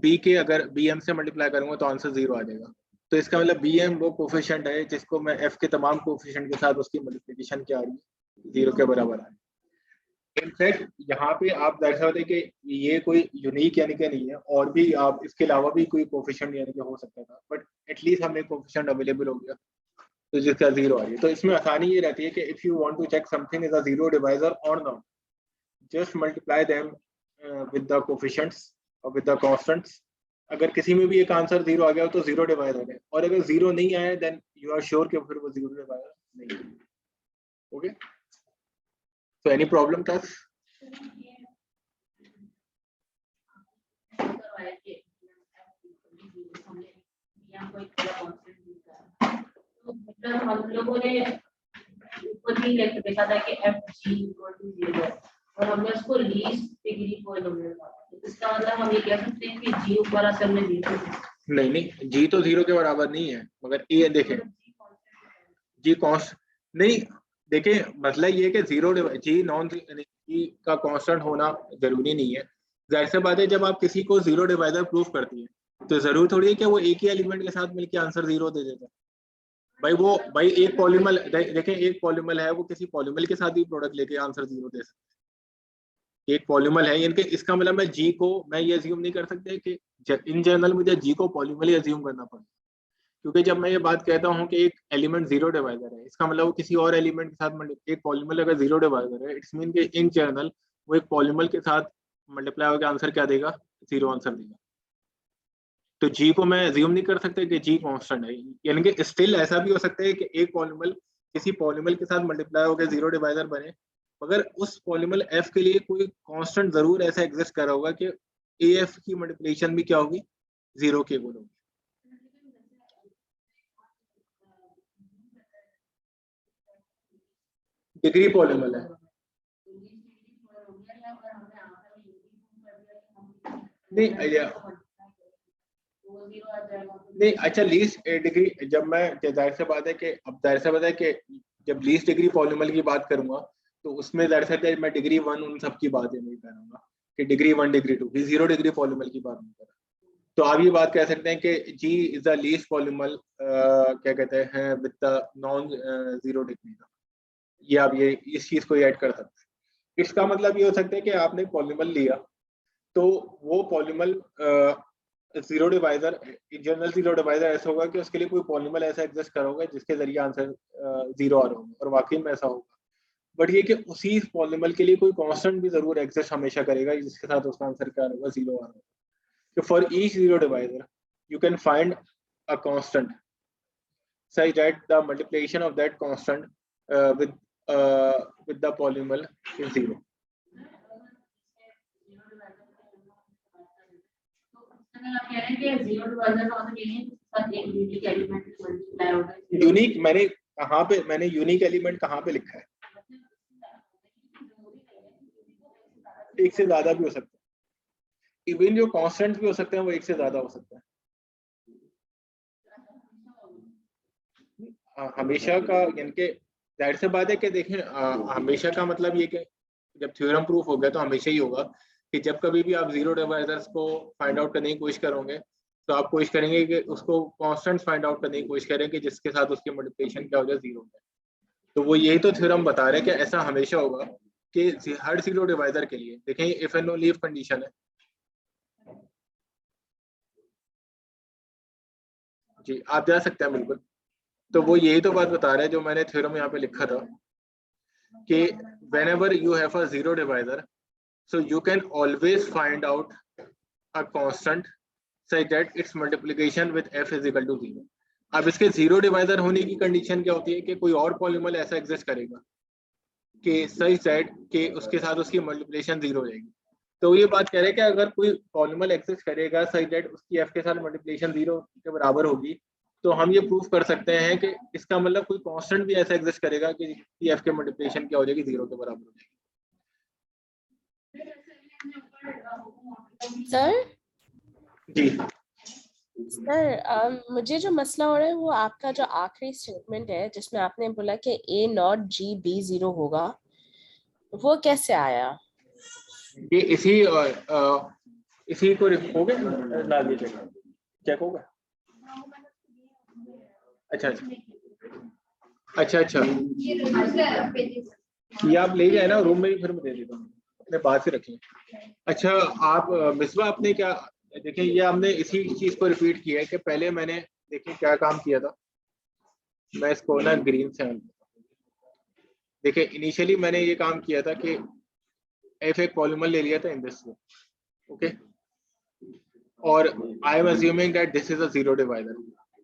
बी के अगर बी एम से मल्टीप्लाई करूंगा तो आंसर 0 आ जाएगा। तो इसका मतलब बी एम वो कोफिशिएंट है जिसको मैं एफ के तमाम कोफिशिएंट के साथ उसकी मल्टीप्लिकेशन क्या आ रही है, 0 के बराबर आ रही है। इनफैक्ट यहाँ पे आप दर्शा होते कि ये कोई यूनिक यानी कि नहीं है, और भी आप इसके अलावा भी कोई कोफिशिएंट यानी कि हो सकता था, बट एटलीस्ट हमें कोफिशिएंट अवेलेबल हो गया तो जिसका 0 आ रही है। तो इसमें आसानी ये रहती है कि if you want to check something is a 0 divisor और not, just multiply them with the coefficients और विद द कांस्टेंट्स। अगर किसी में भी एक आंसर 0 आ गया तो 0 डिवाइजर है, और अगर 0 नहीं आया देन यू आर श्योर कि फिर वो 0 डिवाइजर नहीं है। Okay, so any problem class? हम लोगों ने ऊपर भी देखा था कि fg = 0 और हमने उसको लीस्ट डिग्री पॉलिनोमियल था। इसका मतलब हम ये कह सकते हैं कि g ऊपर असल में 0 है। नहीं, g तो 0 के बराबर नहीं है, मगर a देखें g कॉन्स्ट नहीं, देखिए मतलब ये कि 0 जी नॉन जी का कांस्टेंट होना जरूरी नहीं है। जाहिर सी बात है जब आप किसी को 0 डिवाइजर प्रूफ करती है तो जरूर थोड़ी है कि वो एक ही एलिमेंट के साथ मिलकर आंसर 0 दे देता है। भाई एक पॉलीमल देखें, एक पॉलीमल है वो किसी पॉलीमल के साथ भी प्रोडक्ट लेके आंसर 0 दे सकता है। एक पॉलीमल है इनके, इसका मतलब मैं जी को मैं ये अज्यूम नहीं कर सकते कि इन जनरल मुझे जी को पॉलीमल ही अज्यूम करना पड़ेगा, क्योंकि जब मैं ये बात कहता हूँ कि एक एलिमेंट 0 डिवाइजर है, इसका मतलब वो किसी और एलिमेंट के साथ एक पॉलीमल अगर 0 डिवाइजर है, इट्स मीन कि इन जनरल वो एक पॉलीमल के साथ मल्टीप्लाई होकर आंसर क्या देगा, 0 आंसर देगा। तो जी को मैं अज्यूम नहीं कर सकता कि जी कांस्टेंट है, यानी कि स्टिल ऐसा भी हो सकता है कि एक पॉलीमल किसी पॉलीमल के साथ मल्टीप्लाई होकर 0 डिवाइजर बने, मगर उस पॉलीमल एफ के लिए कोई कांस्टेंट जरूर ऐसा एग्जिस्ट कर रहा होगा कि ए एफ की मल्टीप्लिकेशन भी क्या होगी, 0 के इक्वल होगी। डिग्री पॉलीमल है नहीं, अच्छा लीस्ट डिग्री जब मैं जाहिर सी बात है कि अब जाहिर सी बात है कि जब लीस्ट डिग्री पॉलीमल की बात करूंगा तो उसमें जाहिर सी है मैं डिग्री 1 उन सब की बात नहीं करूंगा कि डिग्री 1 डिग्री 2 0 डिग्री पॉलीमल की बात नहीं कर रहा। तो आप ये बात कह सकते हैं कि जी इज द लीस्ट पॉलीमल क्या कहते हैं विद द नॉन 0 डिग्री का, ये आप ये इस चीज को ऐड कर सकते हैं। इसका मतलब ये हो सकता है कि आपने पॉलीमल लिया तो वो पॉलीमल 0 डिवाइजर, जनरल 0 डिवाइजर ऐसा होगा कि उसके लिए कोई पॉलीमल ऐसा एग्जिस्ट कर होगा जिसके जरिए आंसर 0 आ रहा होगा, और वाकई में ऐसा होगा। बट ये कि उसी पॉलीमल के लिए कोई कांस्टेंट भी जरूर एग्जिस्ट हमेशा करेगा जिसके साथ उसका आंसर क्या होगा, 0 आ रहा होगा। तो for each 0 divisor you can find a constant such that the multiplication of that constant with the polynomial is 0. Unique मैंने यूनिक एलिमेंट कहाँ पे लिखा है? एक से ज्यादा भी हो सकता है, इवन जो कांस्टेंट भी हो सकते हैं वो एक से ज्यादा हो सकता है। हमेशा का यानी कि जाहिर सी बात है कि देखें हमेशा का मतलब ये कि जब थ्योरम प्रूफ हो गया तो हमेशा ही होगा कि जब कभी भी आप 0 डिवाइजर्स को फाइंड आउट करने की कोशिश करोगे तो आप कोशिश करेंगे कि उसको कांस्टेंट्स फाइंड आउट करने की कोशिश करेंगे जिसके साथ उसकी मल्टीप्लिकेशन क्या हो जाए, 0 है। तो वो यही तो थ्योरम बता रहे हैं कि ऐसा हमेशा होगा कि हर 0 डिवाइजर के लिए। देखें if and only if condition है जी, आप जा सकते हैं बिल्कुल। तो वो यही तो बात बता रहे हैं जो मैंने थ्योरम यहाँ पे लिखा था कि whenever you have a 0 divisor, so you can always find out a constant such that its multiplication with f is equal to 0. अब इसके जीरो डिवाइजर होने की कंडीशन क्या होती है कि कोई और पॉलीमर ऐसा एग्जिस्ट करेगा कि सच दैट कि उसके साथ उसकी मल्टीप्लिकेशन जीरो हो जाएगी। तो ये बात कह रहे हैं कि अगर कोई पॉलीमर एग्जिस्ट करेगा सच दैट उसकी एफ के साथ मल्टीप्लिकेशन जीरो के बराबर होगी, तो हम ये प्रूव कर सकते हैं कि इसका मतलब कोई कांस्टेंट भी ऐसा एग्जिस्ट करेगा कि एफ के मल्टीप्लिकेशन क्या हो जाएगी, जीरो के बराबर हो जाएगी। सर जी सर मुझे जो मसला हो रहा है वो आपका जो आखिरी स्टेटमेंट है जिसमें आपने बोला कि A नॉट G B 0 होगा, वो कैसे आया? ये इसी को हो गया ना, ये चेक होगा। अच्छा अच्छा अच्छा अच्छा, ये आप ले जाए ना रूम में ही, फिर मैं दे देता हूँ, अपने पास ही रखें। अच्छा आप मिसबा आपने क्या, देखिए ये हमने इसी चीज को रिपीट किया है कि पहले मैंने देखिए क्या काम किया था। मैं इसको ना ग्रीन से, देखिए इनिशियली मैंने ये काम किया था कि एफ एक पॉलीमर ले लिया था इन दिस वे, ओके, और I am assuming that this is a zero divisor.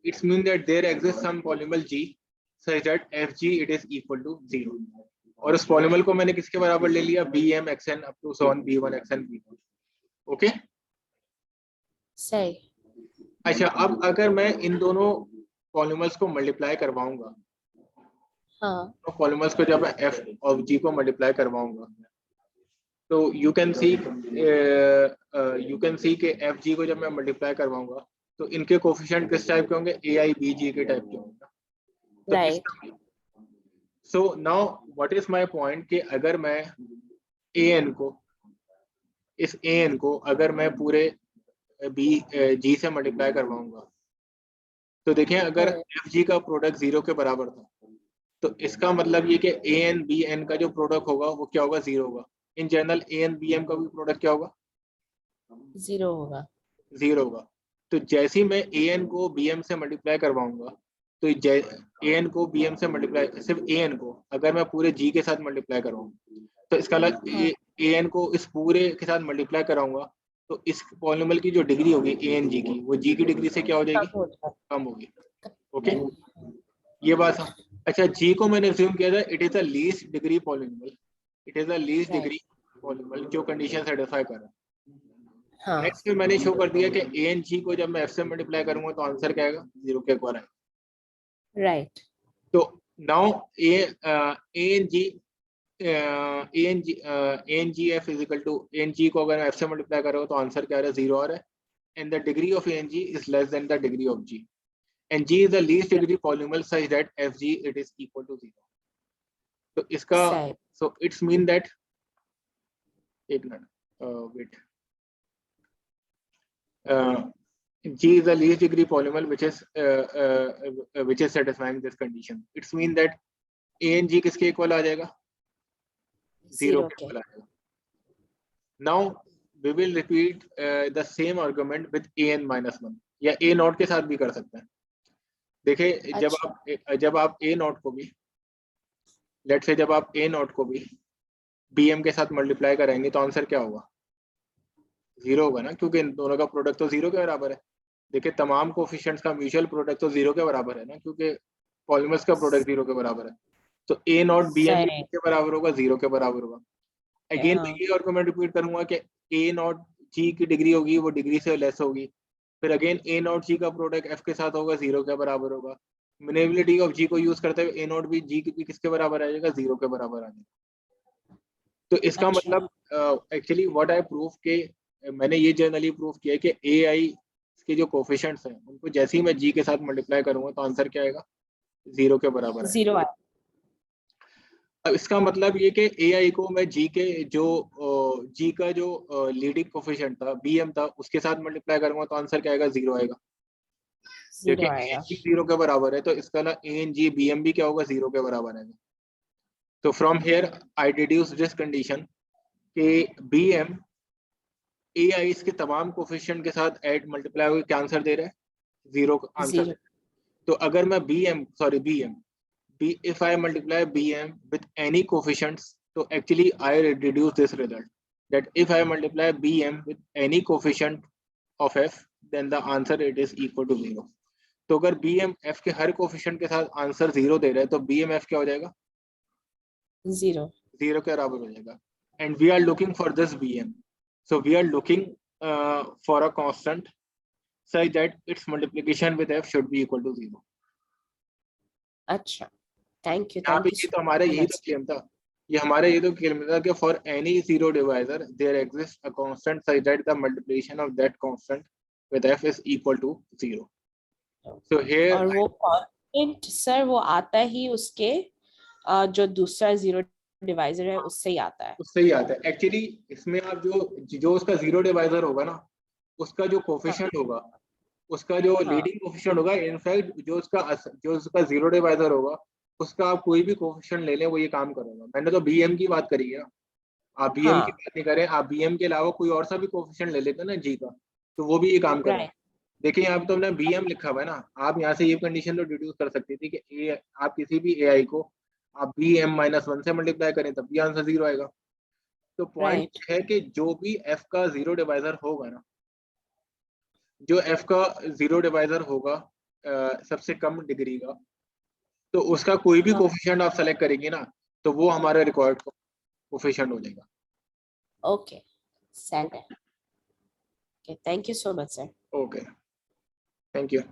It's mean that there exist some polymer G such that Fg it is equal to 0, और उस पॉलीमर को मैंने किसके बराबर ले लिया, Bm xn up to so on B1 xn B1, okay सही। अच्छा अब अगर मैं इन दोनों पॉलीमर्स को मल्टीप्लाई करवाऊंगा, हाँ तो पॉलीमर्स को जब मैं F और G को मल्टीप्लाई करवाऊंगा तो यू कैन सी कि Fg को जब मैं मल्टीप्लाई करवाऊंगा तो इनके कोफिशिएंट किस टाइप के होंगे, AI BG के टाइप के होंगे। तो right. So now what is my point कि अगर मैं an को, इस an को अगर मैं पूरे G से मल्टीप्लाई करवाऊंगा तो देखें अगर Fg का प्रोडक्ट जीरो के बराबर था तो इसका मतलब ये कि an bn का जो प्रोडक्ट होगा वो क्या होगा, जीरो होगा। इन जनरल an bm का भी प्रोडक्ट क्या होगा, जीरो होगा। जीरो होगा। तो जैसे ही मैं an को bm से मल्टीप्लाई करवाऊंगा तो an को bm से मल्टीप्लाई, सिर्फ an को अगर मैं पूरे g के साथ मल्टीप्लाई कराऊँ तो इसका अलग an को इस पूरे के साथ मल्टीप्लाई कराऊंगा तो इस पॉलीमर की जो डिग्री होगी an g की, वो g की डिग्री से क्या हो जाएगी, कम होगी। ओके ये बात है। अच्छा जी को मैंने अज्यूम किया था it is the least degree polynomial, it is the least degree polynomial जो कंडीशन सेटिस्फाई कर रहा है। हाँ नेक्स्ट में मैंने शो कर दिया कि ए एन जी को जब मैं एफ से मल्टीप्लाई करूंगा तो आंसर क्या आएगा, जीरो के इक्वल आएगा। राइट। तो now a n G f is equal to n G को अगर मैं एफ से मल्टीप्लाई करूंगा तो आंसर क्या आ रहा है, जीरो आ रहा है। And the degree of n G is less than the degree of G, and G is the least degree polynomial such that Fg it is equal to 0. तो इसका so it's mean that एक minute wait G is the least degree polynomial which is satisfying this condition. It's mean that A and G किसके equal आ जाएगा, zero के equal आ जाएगा। Now we will repeat the same argument with an minus 1 या a not के साथ भी कर सकते हैं। देखिए अच्छा। जब आप a नॉट को भी लेट से जब आप a नॉट को भी bm के साथ मल्टीप्लाई करेंगे तो आंसर क्या होगा, जीरो होगा ना, क्योंकि इन दोनों का प्रोडक्ट तो जीरो के बराबर है। देखिए तमाम कोफिशिएंट्स का म्यूचुअल प्रोडक्ट तो जीरो के बराबर है ना, क्योंकि पॉलीमर्स का प्रोडक्ट जीरो के बराबर है। तो a नॉट bm के बराबर होगा, जीरो के बराबर होगा। अगेन मैं ये आर्गुमेंट रिपीट करूंगा कि a नॉट g की डिग्री होगी वो डिग्री से लेस होगी, फिर अगेन a नॉट g का प्रोडक्ट f के साथ होगा, जीरो के बराबर होगा। म्यूटेबिलिटी ऑफ g को यूज करते हुए a नॉट भी g की किसके बराबर आ जाएगा, जीरो के बराबर आ जाएगा। तो इसका मतलब एक्चुअली व्हाट आई प्रूव के मैंने ये जनरली प्रूव किया है कि ai के जो कोफिशिएंट्स हैं उनको जैसे ही मैं g के साथ मल्टीप्लाई करूंगा तो आंसर क्या आएगा, जीरो के बराबर है, जीरो। अब इसका मतलब ये कि AI को मैं G के जो G का जो लीडिंग कोफिशिएंट था BM था उसके साथ मल्टीप्लाई करूंगा तो आंसर क्या आएगा, जीरो आएगा। देखिए जीरो के बराबर है तो इसका ना ANG BM भी क्या होगा, जीरो के बराबर आएगा। तो from here I deduce this condition कि BM AI इसके तमाम कोफिशिएंट के साथ ऐड मल्टीप्लाई होकर क्या आंसर दे रहा है, जीरो आंसर। तो अगर मैं BM if I multiply BM with any coefficients, so actually I deduce this result that if I multiply BM with any coefficient of f, then the answer it is equal to 0. तो अगर B M F के हर coefficient के साथ answer 0 दे रहे हैं तो B M F क्या हो जाएगा? 0. 0 के बराबर हो जाएगा. And we are looking for this b m, so we are looking for a constant such that its multiplication with f should be equal to 0. अच्छा, थैंक यू. यहाँ पे ये तो हमारा यही तो क्लेम था, ये हमारा ये तो क्लेम था कि for any zero divisor there exist a constant such that the multiplication of that constant with f is equal to 0. So here और वो कांस्टेंट सर वो आता ही उसके जो दूसरा जीरो डिवाइजर है उससे ही आता है. उससे ही आता है. एक्चुअली इसमें आप जो उसका जीरो डिवाइजर होगा ना, उसका जो कोफिशिएंट होगा, उसका जो लीडिंग कोफिशिएंट होगा, इनफैक्ट जो उसका जीरो डिवाइजर होगा, उसका आप कोई भी कोफिशिएंट ले लें वो ये काम करेगा. मैंने तो बीएम की बात करी है, आप बीएम की बात नहीं करें, आप बीएम के अलावा कोई और सा भी कोफिशिएंट ले लेते हैं ना जी का, तो वो भी ये काम करेगा. देखिए यहाँ पे तो हमने बीएम लिखा हुआ है ना, आप यहाँ से ये कंडीशन तो डिड्यूस कर सकती थी कि आप किसी भी एआई को आप bm-1 से मल्टीप्लाई करें तब भी आंसर 0 आएगा. तो पॉइंट है कि जो भी f का जीरो डिवाइजर होगा ना, जो f का जीरो डिवाइजर होगा सबसे कम डिग्री का, तो उसका कोई भी कोफिशिएंट आप सेलेक्ट करेंगे ना, तो वो हमारा रिक्वायर्ड कोफिशिएंट हो जाएगा. ओके, सेट है. Okay, thank you so much sir. Okay, thank you.